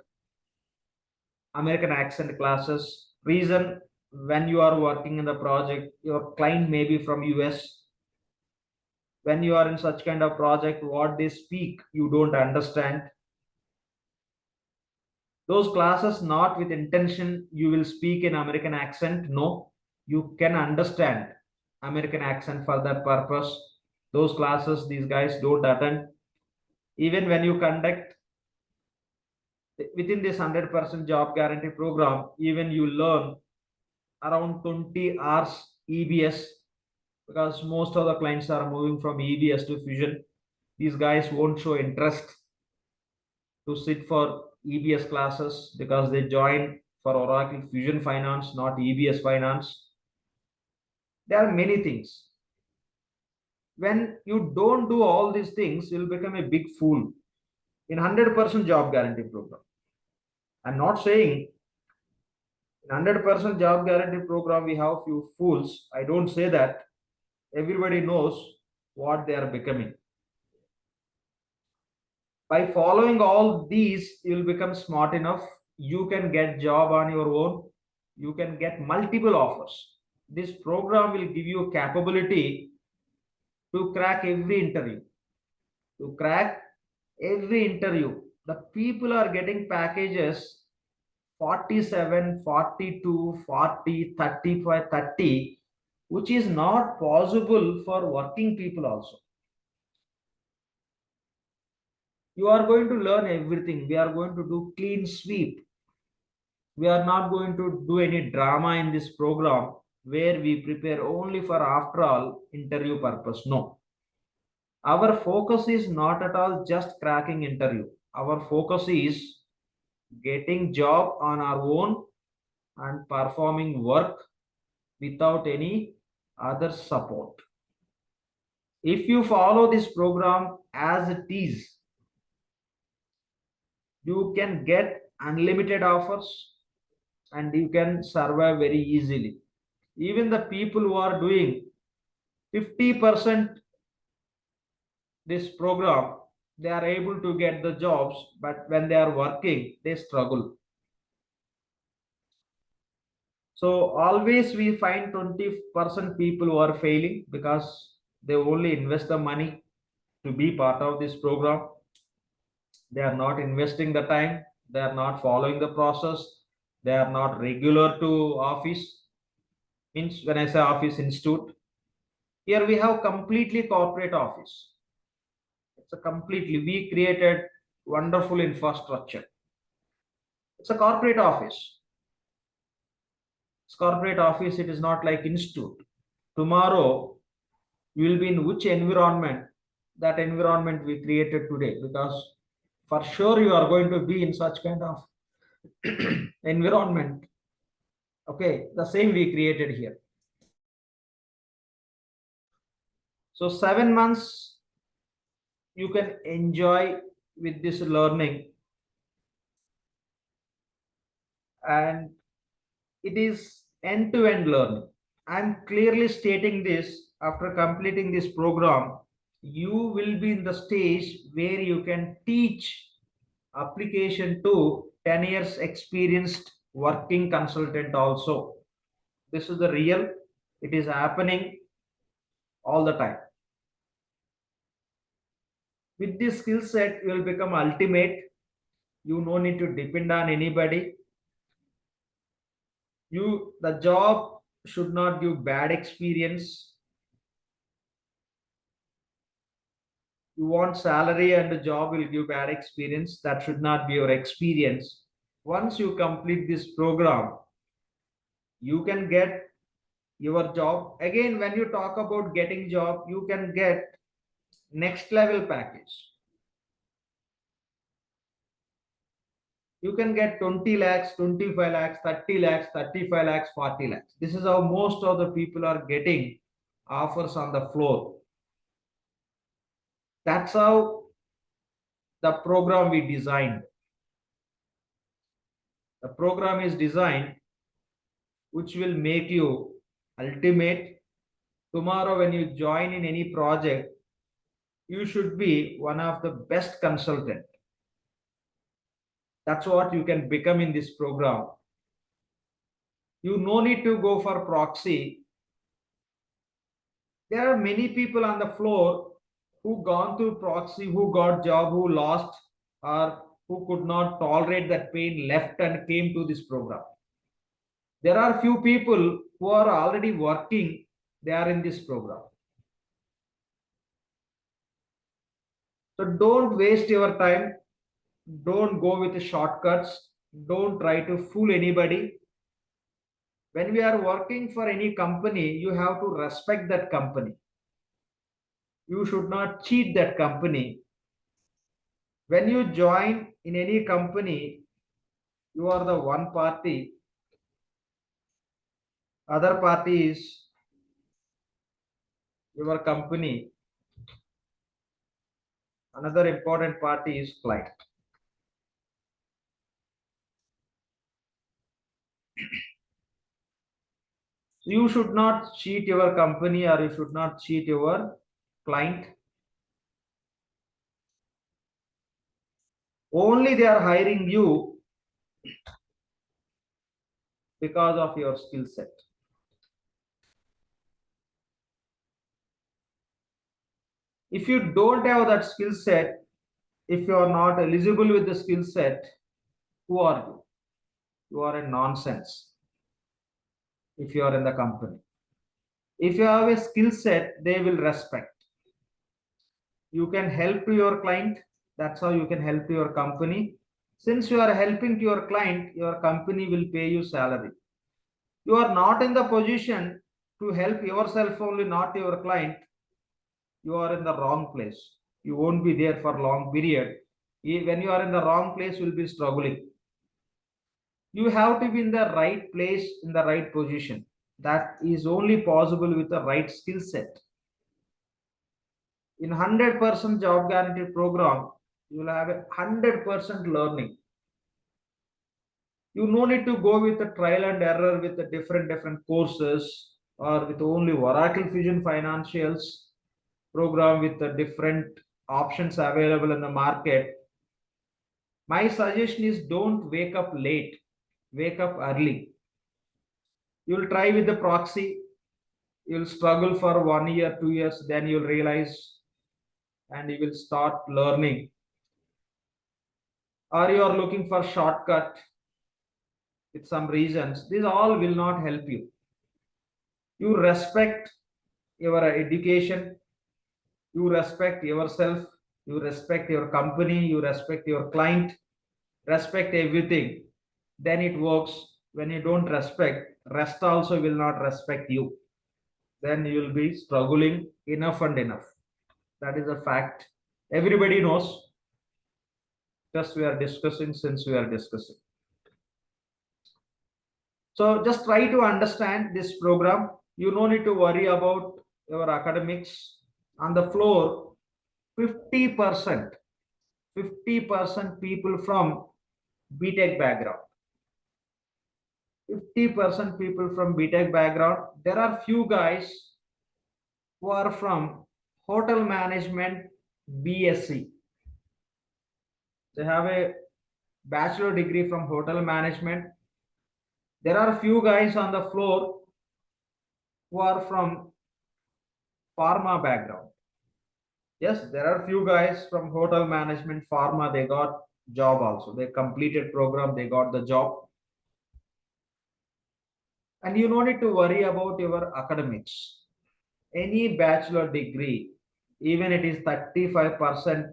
American accent classes. Reason, when you are working in the project, your client may be from US. When you are in such kind of project, what they speak you don't understand. Those classes not with intention you will speak in American accent, no, you can understand American accent for that purpose. Those classes these guys don't attend. Even when you conduct within this 100% job guarantee program, even you learn around 20 hours EBS, because most of the clients are moving from EBS to Fusion. These guys won't show interest to sit for EBS classes because they join for Oracle Fusion Finance, not EBS Finance. There are many things. When you don't do all these things, you'll become a big fool in 100% job guarantee program. I'm not saying in 100% job guarantee program we have few fools. I don't say that. Everybody knows what they are becoming. By following all these, you'll become smart enough. You can get job on your own. You can get multiple offers. This program will give you capability to crack every interview. To crack every interview. The people are getting packages 47, 42, 40, 35, 30, which is not possible for working people also. You are going to learn everything. We are going to do clean sweep. We are not going to do any drama in this program where we prepare only for after all interview purpose. No. Our focus is not at all just cracking interview. Our focus is getting job on our own and performing work without any other support. If you follow this program as it is, you can get unlimited offers and you can survive very easily. Even the people who are doing 50% this program, they are able to get the jobs, but when they are working, they struggle. So always we find 20% people who are failing because they only invest the money to be part of this program. They are not investing the time, they are not following the process, they are not regular to office. Means when I say office, institute, here we have completely corporate office. It's a completely, we created wonderful infrastructure. It's a corporate office. It's corporate office, it is not like institute. Tomorrow you will be in which environment, that environment we created today, because for sure you are going to be in such kind of environment. Okay, the same we created here. So 7 months you can enjoy with this learning, and it is end-to-end learning. I'm clearly stating this. After completing this program, you will be in the stage where you can teach application to 10 years experienced working consultant also. This is the real. It is happening all the time. With this skill set, you will become ultimate. You no need to depend on anybody. The job should not give bad experience. You want salary and the job will give bad experience. That should not be your experience. Once you complete this program, you can get your job. Again, when you talk about getting job, you can get next level package. You can get 20 lakhs, 25 lakhs, 30 lakhs, 35 lakhs, 40 lakhs. This is how most of the people are getting offers on the floor. That's how the program we designed. The program is designed which will make you ultimate. Tomorrow, when you join in any project, you should be one of the best consultant. That's what you can become in this program. You no need to go for proxy. There are many people on the floor who gone through proxy, who got job, who lost, or who could not tolerate that pain, left and came to this program. There are few people who are already working, they are in this program. So don't waste your time. Don't go with the shortcuts. Don't try to fool anybody. When we are working for any company, you have to respect that company. You should not cheat that company. When you join in any company, you are the one party. Other party is your company. Another important party is client. You should not cheat your company or you should not cheat your client. Only they are hiring you because of your skill set. If you don't have that skill set, if you are not eligible with the skill set, who are you? You are a nonsense if you are in the company. If you have a skill set, they will respect. You can help to your client. That's how you can help to your company. Since you are helping to your client, your company will pay you salary. You are not in the position to help yourself only, not your client. You are in the wrong place. You won't be there for long period. When you are in the wrong place, you will be struggling. You have to be in the right place, in the right position. That is only possible with the right skill set. In 100% job guarantee program, you will have a 100% learning. You no need to go with the trial and error with the different courses or with only Oracle Fusion Financials program with the different options available in the market. My suggestion is don't wake up late, wake up early. You'll try with the proxy, you'll struggle for 1 year, 2 years, then you'll realize and you will start learning. Or you are looking for shortcut with some reasons. These all will not help you. You respect your education, you respect yourself, you respect your company, you respect your client, respect everything. Then it works. When you don't respect, rest also will not respect you. Then you will be struggling enough and enough. That is a fact. Everybody knows. Just we are discussing since we are discussing. So just try to understand this program. You no need to worry about your academics. On the floor, 50%, 50% people from BTech background. 50% people from BTech background. There are few guys who are from hotel management BSc. They have a bachelor degree from hotel management. There are few guys on the floor who are from pharma background. Yes, there are few guys from hotel management, pharma, they got job also. They completed program, they got the job. And you don't need to worry about your academics. Any bachelor degree, even it is 35%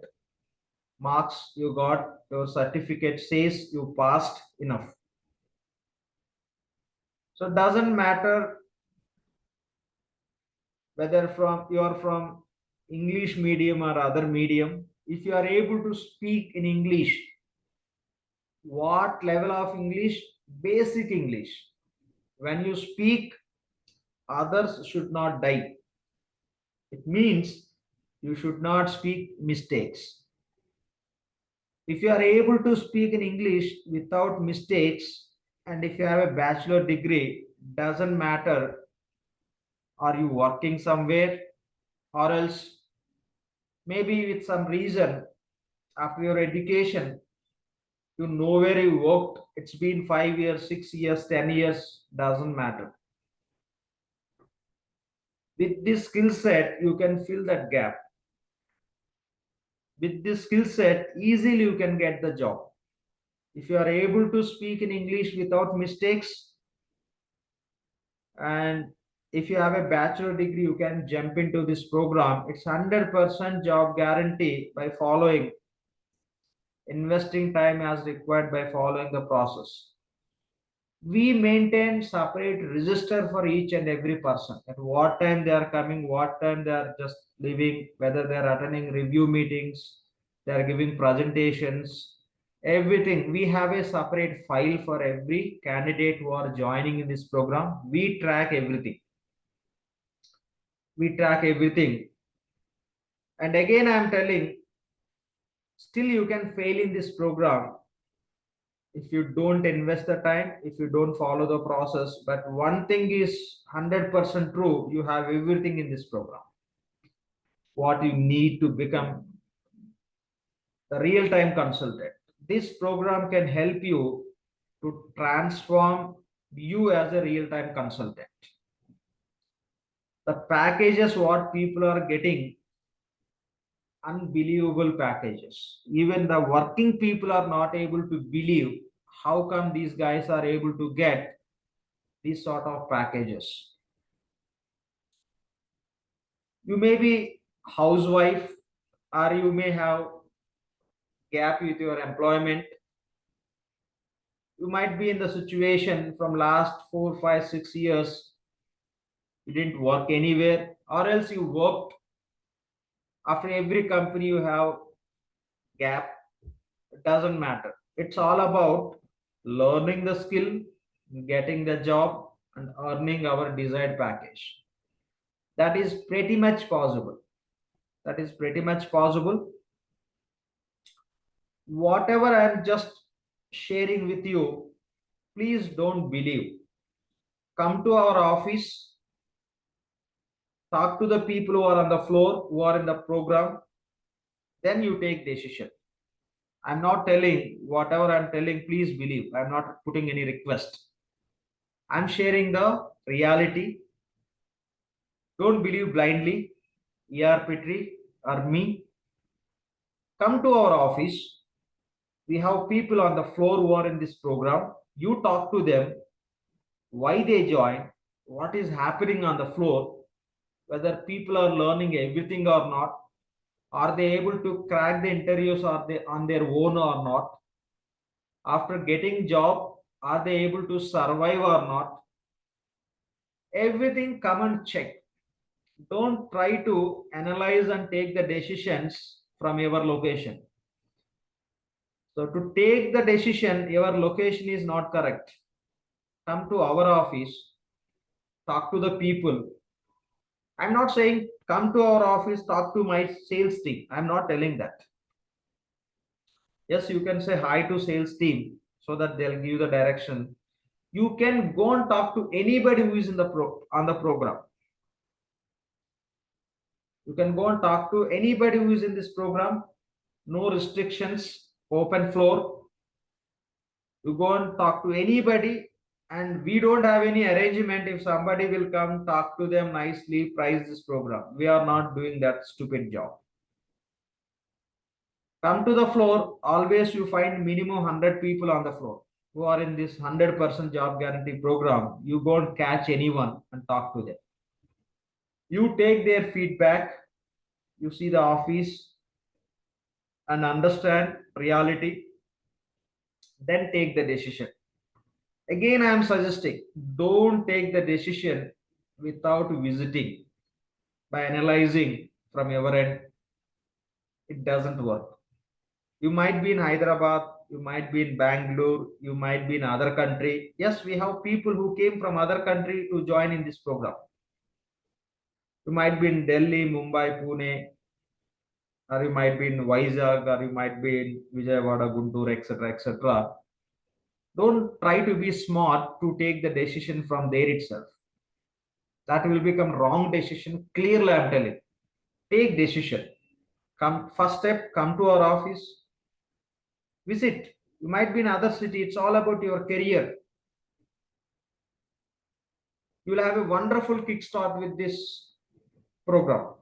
marks you got, your certificate says you passed enough. So it doesn't matter whether from you are from English medium or other medium. If you are able to speak in English, what level of English? Basic English. When you speak, others should not die. It means you should not speak mistakes. If you are able to speak in English without mistakes, and if you have a bachelor degree, doesn't matter, are you working somewhere, or else maybe with some reason after your education you know where you worked, it's been 5 years, 6 years, 10 years, doesn't matter. With this skill set you can fill that gap. With this skill set easily you can get the job. If you are able to speak in English without mistakes, and if you have a bachelor degree, you can jump into this program. It's 100% job guarantee by following, investing time as required by following the process. We maintain separate register for each and every person, at what time they are coming, what time they are just leaving, whether they are attending review meetings, they are giving presentations, everything. We have a separate file for every candidate who are joining in this program. We track everything. We track everything. And again, I am telling, still you can fail in this program if you don't invest the time, if you don't follow the process. But one thing is 100% true, you have everything in this program. What you need to become the real-time consultant. This program can help you to transform you as a real-time consultant. The packages what people are getting, unbelievable packages. Even the working people are not able to believe how come these guys are able to get these sort of packages. You may be housewife, or you may have gap with your employment. You might be in the situation from last 4, 5, 6 years you didn't work anywhere, or else you worked. After every company you have gap. It doesn't matter. It's all about learning the skill, getting the job, and earning our desired package. That is pretty much possible. That is pretty much possible. Whatever I'm just sharing with you, please don't believe. Come to our office, talk to the people who are on the floor, who are in the program, then you take decision. I'm not telling whatever I'm telling, please believe. I'm not putting any request. I'm sharing the reality. Don't believe blindly. ERPTREE or me. Come to our office. We have people on the floor who are in this program. You talk to them, why they join, what is happening on the floor, whether people are learning everything or not, are they able to crack the interviews, are they on their own or not, after getting job, are they able to survive or not, everything come and check. Don't try to analyze and take the decisions from your location. So to take the decision, your location is not correct. Come to our office, talk to the people. I'm not saying come to our office, talk to my sales team. I'm not telling that. Yes, you can say hi to sales team so that they'll give the direction. You can go and talk to anybody who is in the on the program. You can go and talk to anybody who is in this program. No restrictions, open floor. You go and talk to anybody And we don't have any arrangement. If somebody will come, talk to them nicely, price this program. We are not doing that stupid job. Come to the floor, always you find minimum 100 people on the floor who are in this 100% job guarantee program. You won't catch anyone and talk to them. You take their feedback, you see the office and understand reality, then take the decision. Again, I am suggesting don't take the decision without visiting. By analyzing from your end, it doesn't work. You might be in Hyderabad, you might be in Bangalore, you might be in other country. Yes, we have people who came from other country to join in this program. You might be in Delhi, Mumbai, Pune, or you might be in Vizag, or you might be in Vijayawada, Guntur, etc., etc. Don't try to be smart to take the decision from there itself. That will become wrong decision. Clearly, I'm telling. Take decision. Come first step. Come to our office. Visit. You might be in other city. It's all about your career. You will have a wonderful kickstart with this program.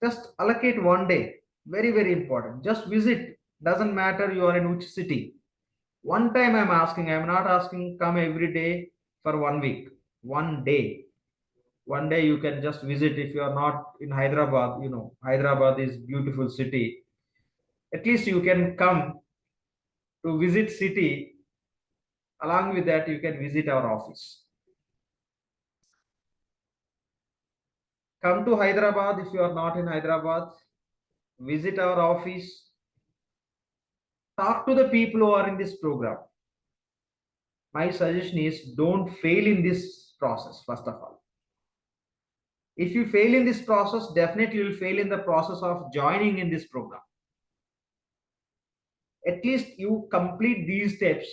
Just allocate one day. Very, very important. Just visit. Doesn't matter you are in which city. One time I'm asking, I'm not asking come every day for 1 week. One day. One day you can just visit if you are not in Hyderabad. Hyderabad is beautiful city. At least you can come to visit city. Along with that, you can visit our office. Come to Hyderabad if you are not in Hyderabad. Visit our office. Talk to the people who are in this program. My suggestion is don't fail in this process, first of all. If you fail in this process, definitely you will fail in the process of joining in this program. At least you complete these steps,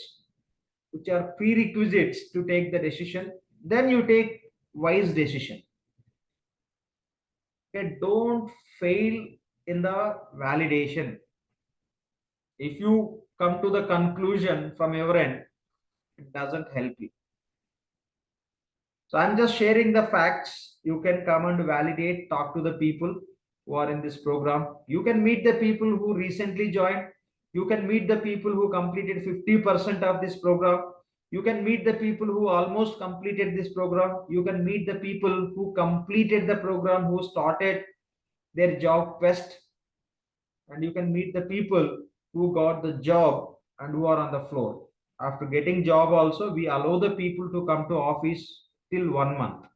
which are prerequisites to take the decision. Then you take wise decision. Okay, don't fail in the validation. If you come to the conclusion from your end, it doesn't help you. So I'm just sharing the facts. You can come and validate, talk to the people who are in this program. You can meet the people who recently joined. You can meet the people who completed 50% of this program. You can meet the people who almost completed this program. You can meet the people who completed the program, who started their job quest. And you can meet the people who got the job and who are on the floor. After getting job also, we allow the people to come to office till 1 month.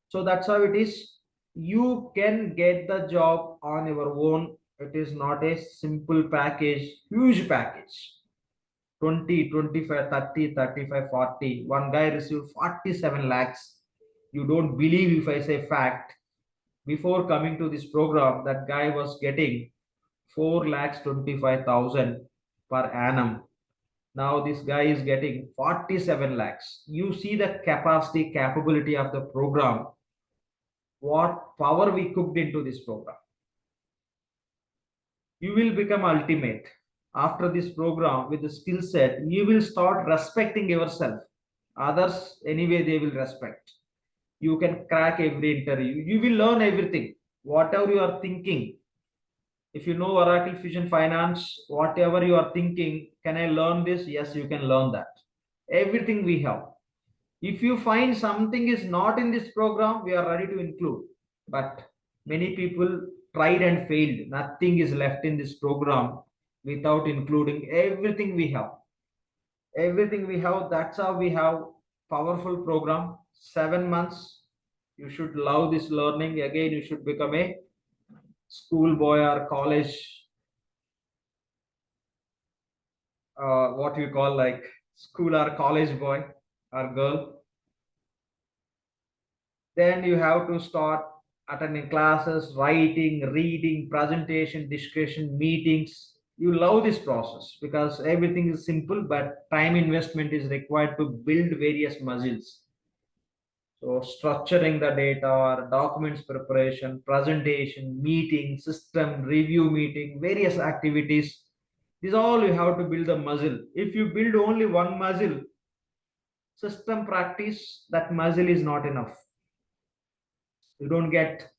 So that's how it is. You can get the job on your own. It is not a simple package, huge package. 20, 25, 30, 35, 40. One guy received 47 lakhs. You don't believe if I say fact. Before coming to this program, that guy was getting 4 lakhs 25,000 per annum. Now this guy is getting 47 lakhs. You see the capacity, capability of the program, what power we cooked into this program. You will become ultimate. After this program, with the skill set, you will start respecting yourself. Others, anyway, they will respect. You can crack every interview. You will learn everything. Whatever you are thinking, if you know Oracle Fusion Finance, whatever you are thinking, can I learn this? Yes, you can learn that. Everything we have. If you find something is not in this program, we are ready to include. But many people tried and failed. Nothing is left in this program without including everything we have. Everything we have, that's how we have powerful program. 7 months. You should love this learning. Again, you should become a school boy or college, what we call like school or college boy or girl. Then you have to start attending classes, writing, reading, presentation, discussion, meetings. You love this process because everything is simple, but time investment is required to build various muscles. So structuring the data, documents preparation, presentation, meeting, system, review meeting, various activities. This all you have to build the muscle. If you build only one muscle, system practice, that muscle is not enough. You don't get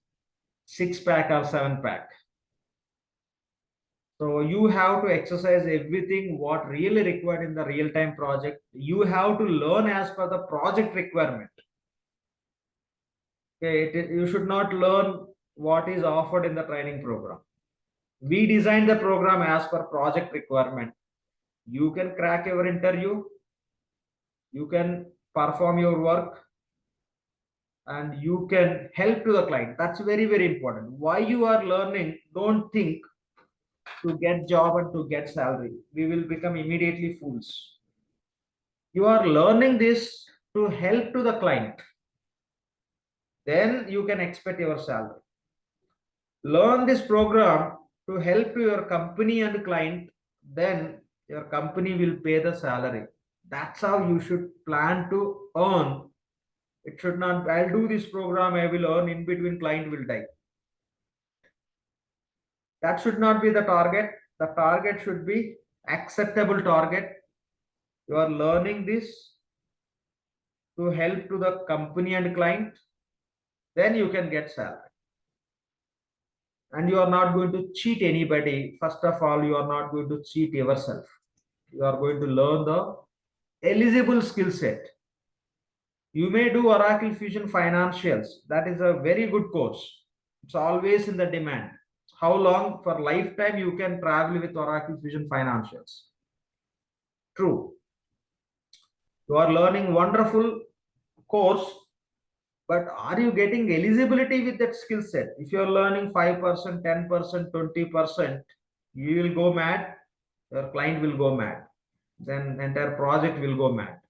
six pack or seven pack. So you have to exercise everything what really required in the real time project. You have to learn as per the project requirement. Okay, you should not learn what is offered in the training program. We designed the program as per project requirement. You can crack your interview, you can perform your work, and you can help to the client. That's very, very important. Why you are learning, don't think to get job and to get salary. We will become immediately fools. You are learning this to help to the client. Then you can expect your salary. Learn this program to help to your company and client, then your company will pay the salary. That's how you should plan to earn. It should not, I'll do this program, I will earn, in between client will die. That should not be the target. The target should be acceptable target. You are learning this to help to the company and client, then you can get salary. And you are not going to cheat anybody. First of all, you are not going to cheat yourself. You are going to learn the eligible skill set. You may do Oracle Fusion Financials. That is a very good course. It's always in the demand. How long? For lifetime you can travel with Oracle Fusion Financials. True. You are learning wonderful course, but are you getting eligibility with that skill set? If you are learning 5%, 10%, 20%, you will go mad, your client will go mad, then entire project will go mad.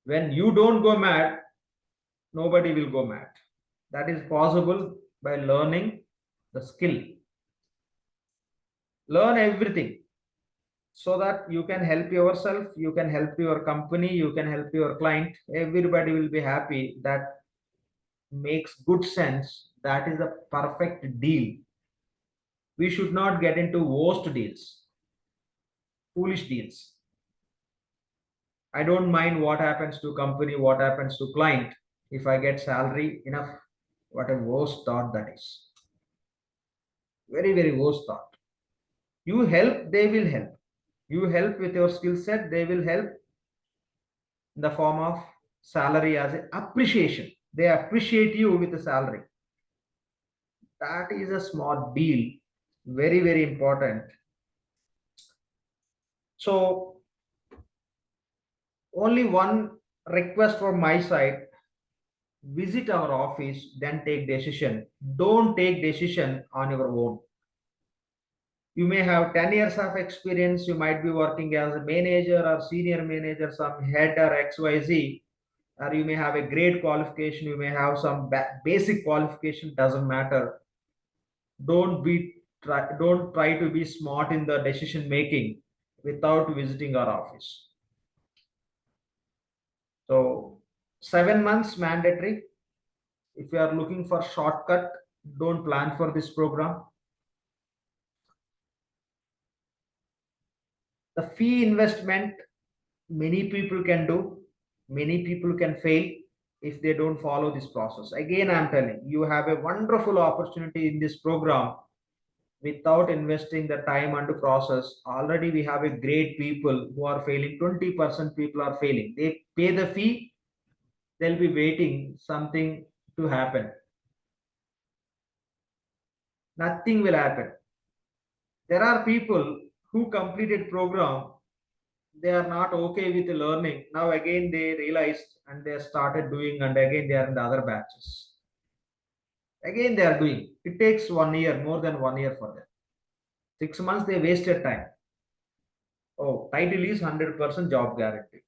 When you don't go mad, nobody will go mad. That is possible by learning the skill. Learn everything so that you can help yourself, you can help your company, you can help your client. Everybody will be happy. That makes good sense. That is the perfect deal. We should not get into worst deals, foolish deals. I don't mind what happens to company, what happens to client. If I get salary enough, what a worst thought that is. Very, very worst thought. You help, they will help. You help with your skill set, they will help in the form of salary as an appreciation. They appreciate you with the salary. That is a small deal. Very, very important. So only one request from my side: visit our office, then take decision. Don't take decision on your own. You may have 10 years of experience, you might be working as a manager or senior manager, some head or XYZ, or you may have a great qualification, you may have some basic qualification, doesn't matter. Don't try to be smart in the decision making without visiting our office. So 7 months mandatory. If you are looking for shortcut, don't plan for this program. The fee investment, many people can do, many people can fail if they don't follow this process. Again, I'm telling you, have a wonderful opportunity in this program without investing the time and the process. Already we have a great people who are failing. 20% people are failing. They pay the fee, they'll be waiting something to happen. Nothing will happen. There are people who completed program, they are not okay with the learning. Now again they realized and they started doing, and again they are in the other batches. Again they are doing. It takes 1 year, more than 1 year for them. 6 months they wasted time. Oh, title is 100% job guarantee.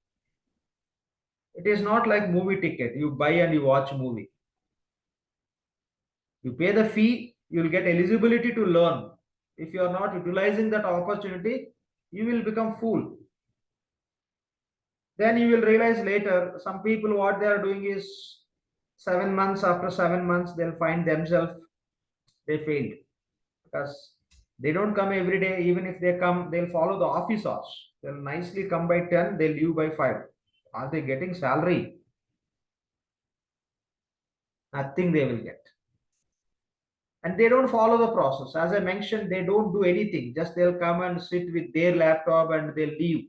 It is not like movie ticket. You buy and you watch movie. You pay the fee, you will get eligibility to learn. If you are not utilizing that opportunity, you will become fool. Then you will realize later, some people what they are doing is 7 months, after 7 months, they'll find themselves they failed because They don't come every day. Even if they come, they'll follow the office hours. They'll nicely come by 10, they'll leave by 5. Are they getting salary? Nothing they will get. And they don't follow the process. As I mentioned, they don't do anything. Just they'll come and sit with their laptop and they'll leave.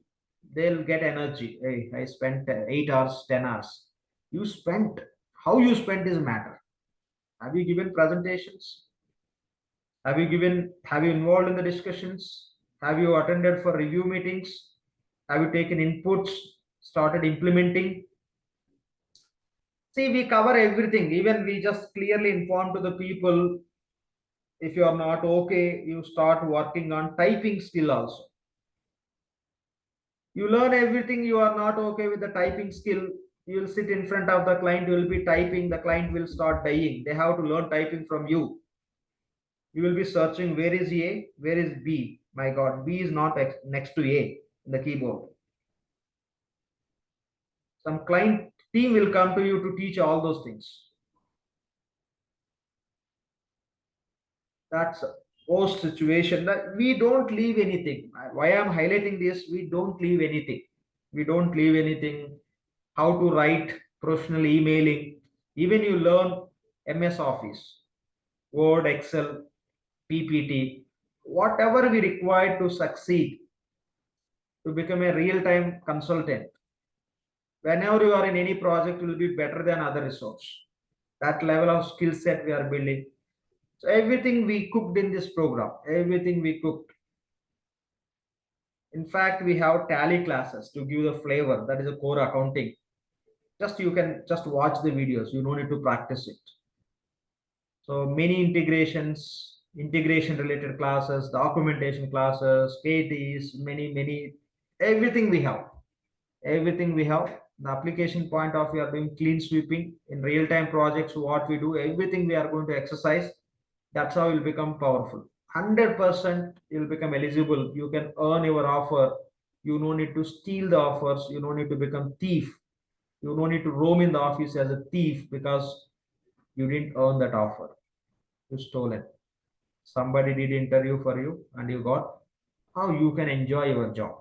They'll get energy. Hey, I spent 8 hours, 10 hours. You spent. How you spent is matter. Have you given presentations? Have you involved in the discussions? Have you attended for review meetings? Have you taken inputs, started implementing? See, we cover everything. Even we just clearly inform to the people, if you are not okay, you start working on typing skill also. You learn everything. You are not okay with the typing skill, you will sit in front of the client, you will be typing, the client will start dying. They have to learn typing from you. You will be searching, where is A, where is B? My God, B is not next to A in the keyboard. Some client team will come to you to teach all those things. That's a post situation that we don't leave anything. Why I'm highlighting this, we don't leave anything. We don't leave anything. How to write professional emailing. Even you learn MS Office, Word, Excel, PPT, whatever we require to succeed, to become a real-time consultant. Whenever you are in any project, you will be better than other resource. That level of skill set we are building. So everything we cooked in this program, everything we cooked. In fact, we have tally classes to give the flavor. That is a core accounting. Just you can just watch the videos. You don't need to practice it. So many integrations, integration related classes, documentation classes, KTs, many, everything we have. Everything we have. The application point of view, are doing clean sweeping in real-time projects. What we do, everything we are going to exercise. That's how you'll become powerful. 100% you'll become eligible. You can earn your offer. You don't need to steal the offers. You don't need to become thief. You don't need to roam in the office as a thief because you didn't earn that offer. You stole it. Somebody did interview for you and you got. How you can enjoy your job.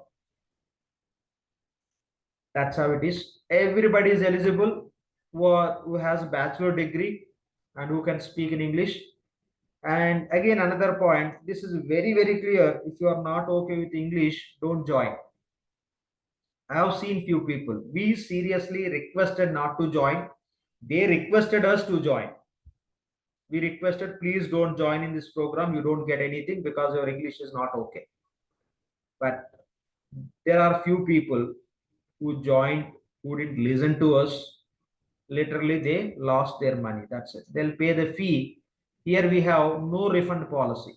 That's how it is. Everybody is eligible who has a bachelor degree and who can speak in English. And again, another point, this is very clear. If you are not okay with English, don't join. I have seen few people. We seriously requested not to join. They requested us to join. We requested, please don't join in this program. You don't get anything because your English is not okay. But there are few people who joined, who didn't listen to us. Literally, they lost their money. That's it. They'll pay the fee. Here we have no refund policy.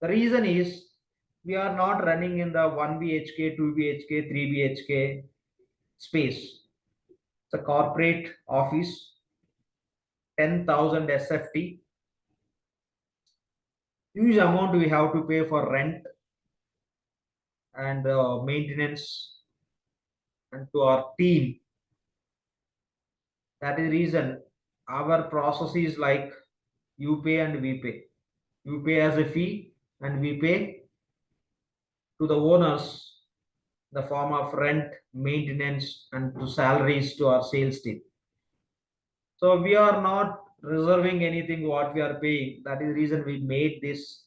The reason is we are not running in the 1 BHK, 2 BHK, 3 BHK space. It's a corporate office, 10,000 SFT. Huge amount we have to pay for rent and maintenance and to our team. That is the reason our process is like you pay and we pay. You pay as a fee and we pay to the owners the form of rent, maintenance, and to salaries to our sales team. So we are not reserving anything what we are paying. That is the reason we made this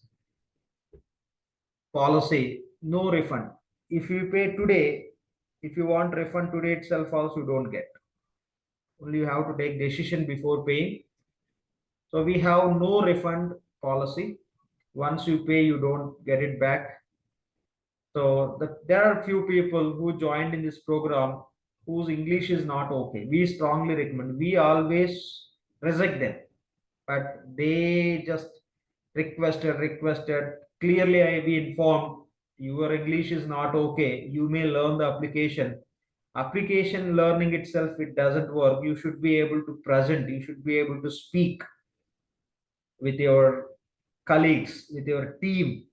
policy, no refund. If you pay today, if you want refund today itself also you don't get. Only you have to take decision before paying. So we have no refund policy. Once you pay, you don't get it back. So there are few people who joined in this program whose English is not okay. We strongly recommend. We always reject them, but they just requested. Clearly, I be informed your English is not okay. You may learn the application. Application learning itself, it doesn't work. You should be able to present. You should be able to speak with your colleagues, with your team,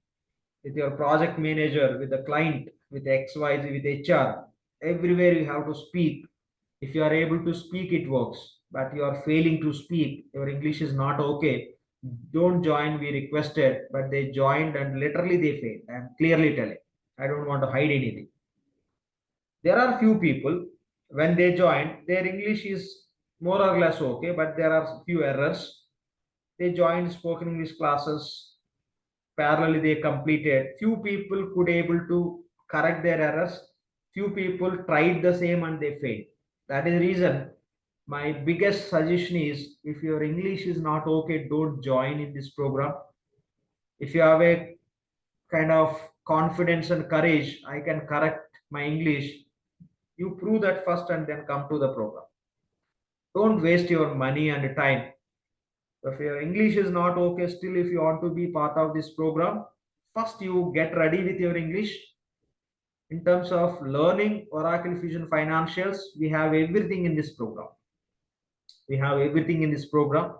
with your project manager, with the client, with XYZ, with HR. Everywhere you have to speak. If you are able to speak, it works. But you are failing to speak, your English is not okay. don't join, we requested, but they joined and literally they failed. I'm clearly telling. I don't want to hide anything. There are few people, when they join, their English is more or less okay, but there are few errors. They joined spoken English classes. Parallelly, they completed. Few people could able to correct their errors. Few people tried the same and they failed. That is the reason my biggest suggestion is, if your English is not okay, don't join in this program. If you have a kind of confidence and courage, I can correct my English. You prove that first and then come to the program. Don't waste your money and time. If your English is not okay, still if you want to be part of this program, first you get ready with your English. In terms of learning Oracle Fusion Financials, we have everything in this program. We have everything in this program.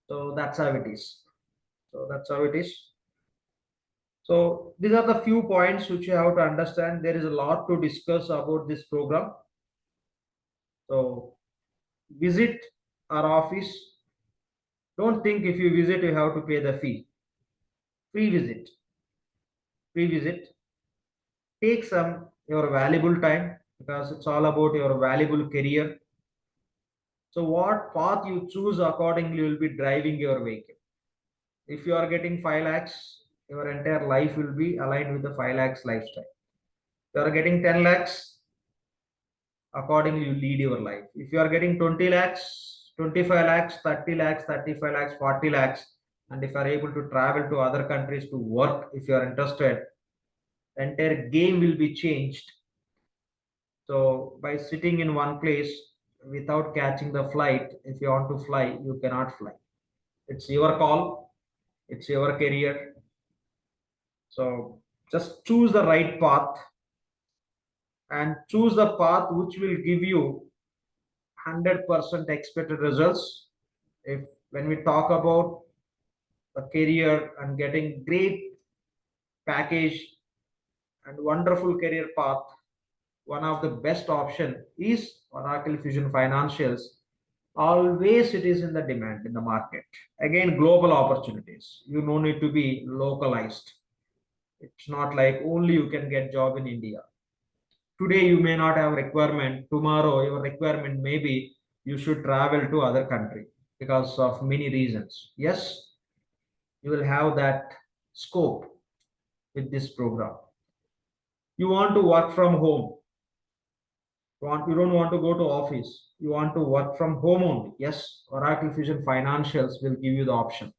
So that's how it is. So that's how it is. So these are the few points which you have to understand. There is a lot to discuss about this program. So visit our office. Don't think if you visit you have to pay the fee. Free visit. Free visit. Take some your valuable time, because it's all about your valuable career. So what path you choose accordingly will be driving your vehicle. If you are getting 5 lakhs, your entire life will be aligned with the 5 lakhs lifestyle. If you are getting 10 lakhs, accordingly you lead your life. If you are getting 20 lakhs, 25 lakhs, 30 lakhs, 35 lakhs, 40 lakhs, and if you are able to travel to other countries to work, if you are interested, the entire game will be changed. So by sitting in one place without catching the flight, if you want to fly, you cannot fly. It's your call, it's your career. So just choose the right path, and choose the path which will give you 100% expected results. If when we talk about the career and getting great package and wonderful career path, one of the best option is Oracle Fusion Financials. Always it is in the demand in the market. Again, global opportunities. You no need to be localized. It's not like only you can get job in India. Today you may not have requirement. Tomorrow your requirement may be you should travel to other country because of many reasons. Yes, you will have that scope with this program. You want to work from home. You don't want to go to office. You want to work from home only. Yes, Oracle Fusion Financials will give you the option.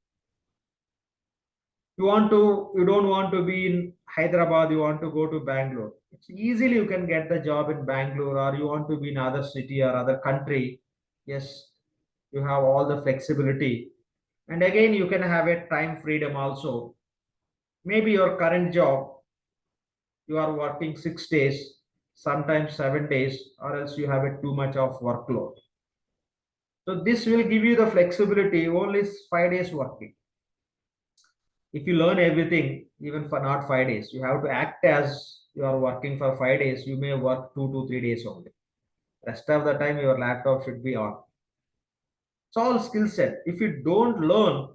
You don't want to be in Hyderabad, you want to go to Bangalore. It's easily you can get the job in Bangalore, or you want to be in other city or other country. Yes, you have all the flexibility. And again, you can have a time freedom also. Maybe your current job, you are working 6 days, sometimes 7 days, or else you have a too much of workload. So this will give you the flexibility, only 5 days working. If you learn everything, even for not 5 days, you have to act as you are working for 5 days. You may work 2 to 3 days only. Rest of the time, your laptop should be on. It's all skill set. If you don't learn,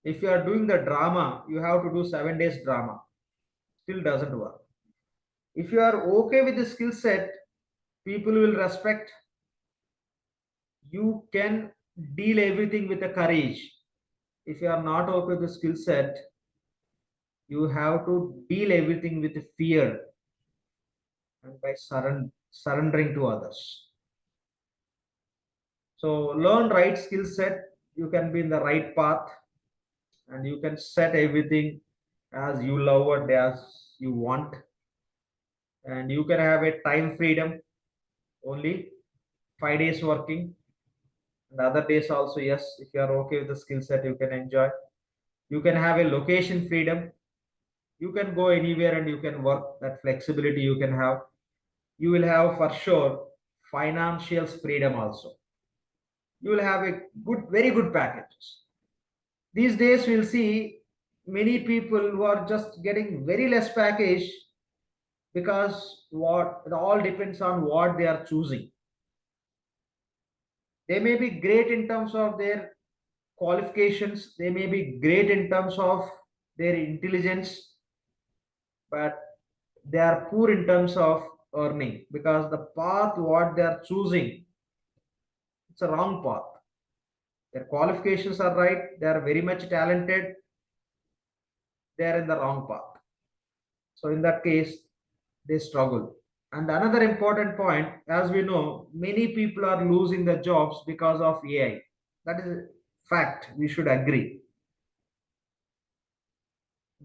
if you are doing the drama, you have to do 7 days drama. Still doesn't work. If you are okay with the skill set, people will respect. You can deal everything with a courage. If you are not okay with the skill set, you have to deal everything with fear and by surrendering to others. So learn right skill set, you can be in the right path, and you can set everything as you love and as you want. And you can have a time freedom, only 5 days working, and other days also, yes, if you are okay with the skill set, you can enjoy. You can have a location freedom. You can go anywhere and you can work. That flexibility you can have. You will have for sure financial freedom also. You will have a good, very good packages. These days we'll see many people who are just getting very less package, because what it all depends on what they are choosing. They may be great in terms of their qualifications, they may be great in terms of their intelligence, but they are poor in terms of earning, because the path what they are choosing, it's a wrong path. Their qualifications are right, they are very much talented, they are in the wrong path. So in that case, they struggle. And another important point, as we know, many people are losing their jobs because of AI. That is a fact, we should agree.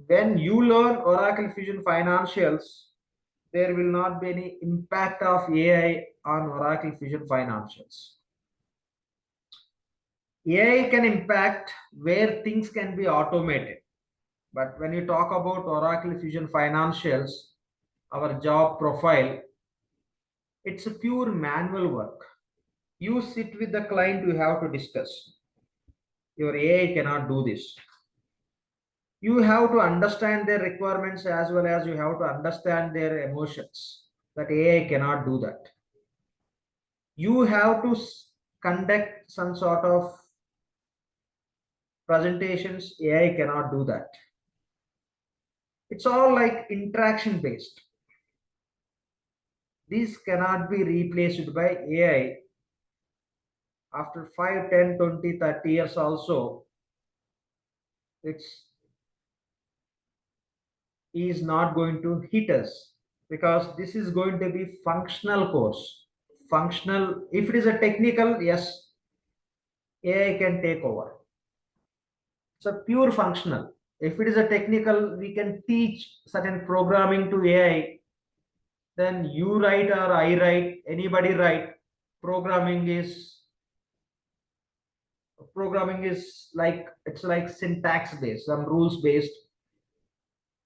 When you learn Oracle Fusion Financials, there will not be any impact of AI on Oracle Fusion Financials. AI can impact where things can be automated. But when you talk about Oracle Fusion Financials, our job profile, it's a pure manual work. You sit with the client, you have to discuss. Your AI cannot do this. You have to understand their requirements as well as you have to understand their emotions. That AI cannot do that. You have to conduct some sort of presentations. AI cannot do that. It's all like interaction based. These cannot be replaced by AI. After 5, 10, 20, 30 years also, it's is not going to hit us, because this is going to be functional course. Functional, if it is a technical, yes, AI can take over. It's a pure functional. If it is a technical, we can teach certain programming to AI, then you write or I write, anybody write. Programming is programming is like, it's like syntax based, some rules based.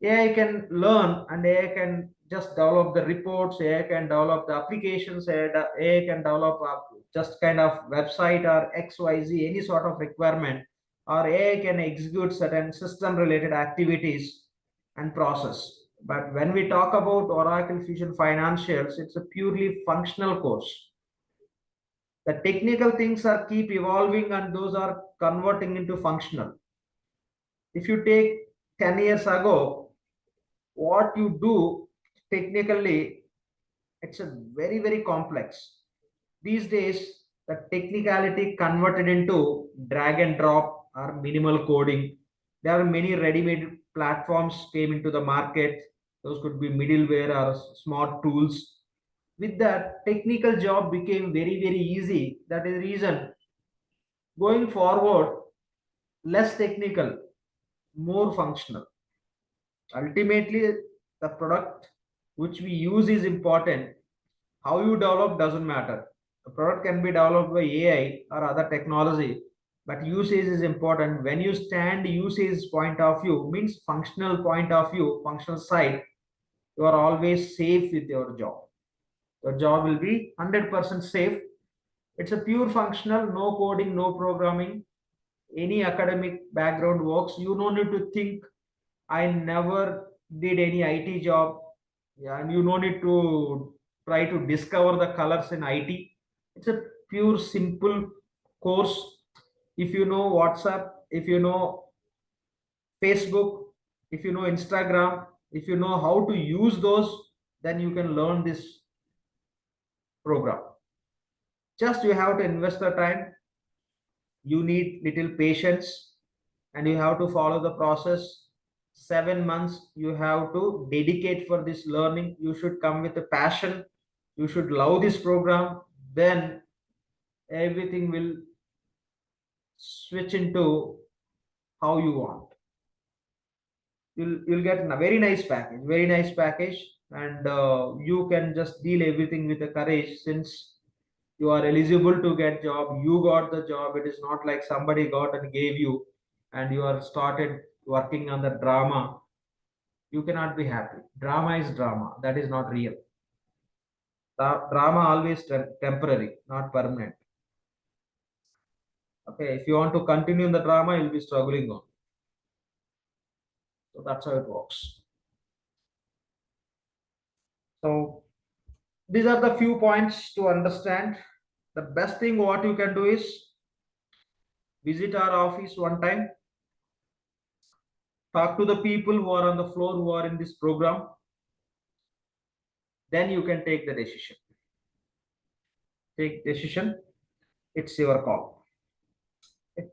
AI can learn and AI can just develop the reports, AI can develop the applications, AI can develop just kind of website or XYZ, any sort of requirement, or AI can execute certain system related activities and process. But when we talk about Oracle Fusion Financials, it's a purely functional course. The technical things are keep evolving and those are converting into functional. If you take 10 years ago, what you do technically, it's a very, very complex. These days, the technicality converted into drag and drop or minimal coding. There are many ready-made platforms came into the market. Those could be middleware or smart tools. With that, technical job became very, very easy. That is the reason going forward, less technical, more functional. Ultimately, the product which we use is important. How you develop doesn't matter. The product can be developed by AI or other technology, but usage is important. When you stand usage point of view, means functional point of view, functional side, you are always safe with your job. Your job will be 100% safe. It's a pure functional, no coding, no programming. Any academic background works. You don't need to think, I never did any IT job. Yeah, and you no need to try to discover the colors in IT. It's a pure simple course. If you know WhatsApp, if you know Facebook, if you know Instagram, if you know how to use those, then you can learn this program. Just you have to invest the time. You need little patience and you have to follow the process. 7 months you have to dedicate for this learning. You should come with a passion. You should love this program. Then everything will switch into how you want. You'll get a very nice package, and you can just deal everything with the courage, since you are eligible to get job. You got the job. It is not like somebody got and gave you, and you are started working on the drama. You cannot be happy. Drama is drama. That is not real. Drama always temporary, not permanent. Okay, if you want to continue in the drama, you'll be struggling on. So that's how it works. So these are the few points to understand. The best thing what you can do is Visit our office one time, talk to the people who are on the floor who are in this program, then you can take the decision. Take decision, it's your call. Okay.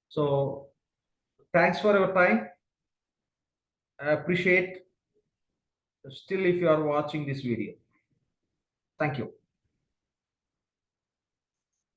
So thanks for your time. I appreciate still if you are watching this video. Thank you.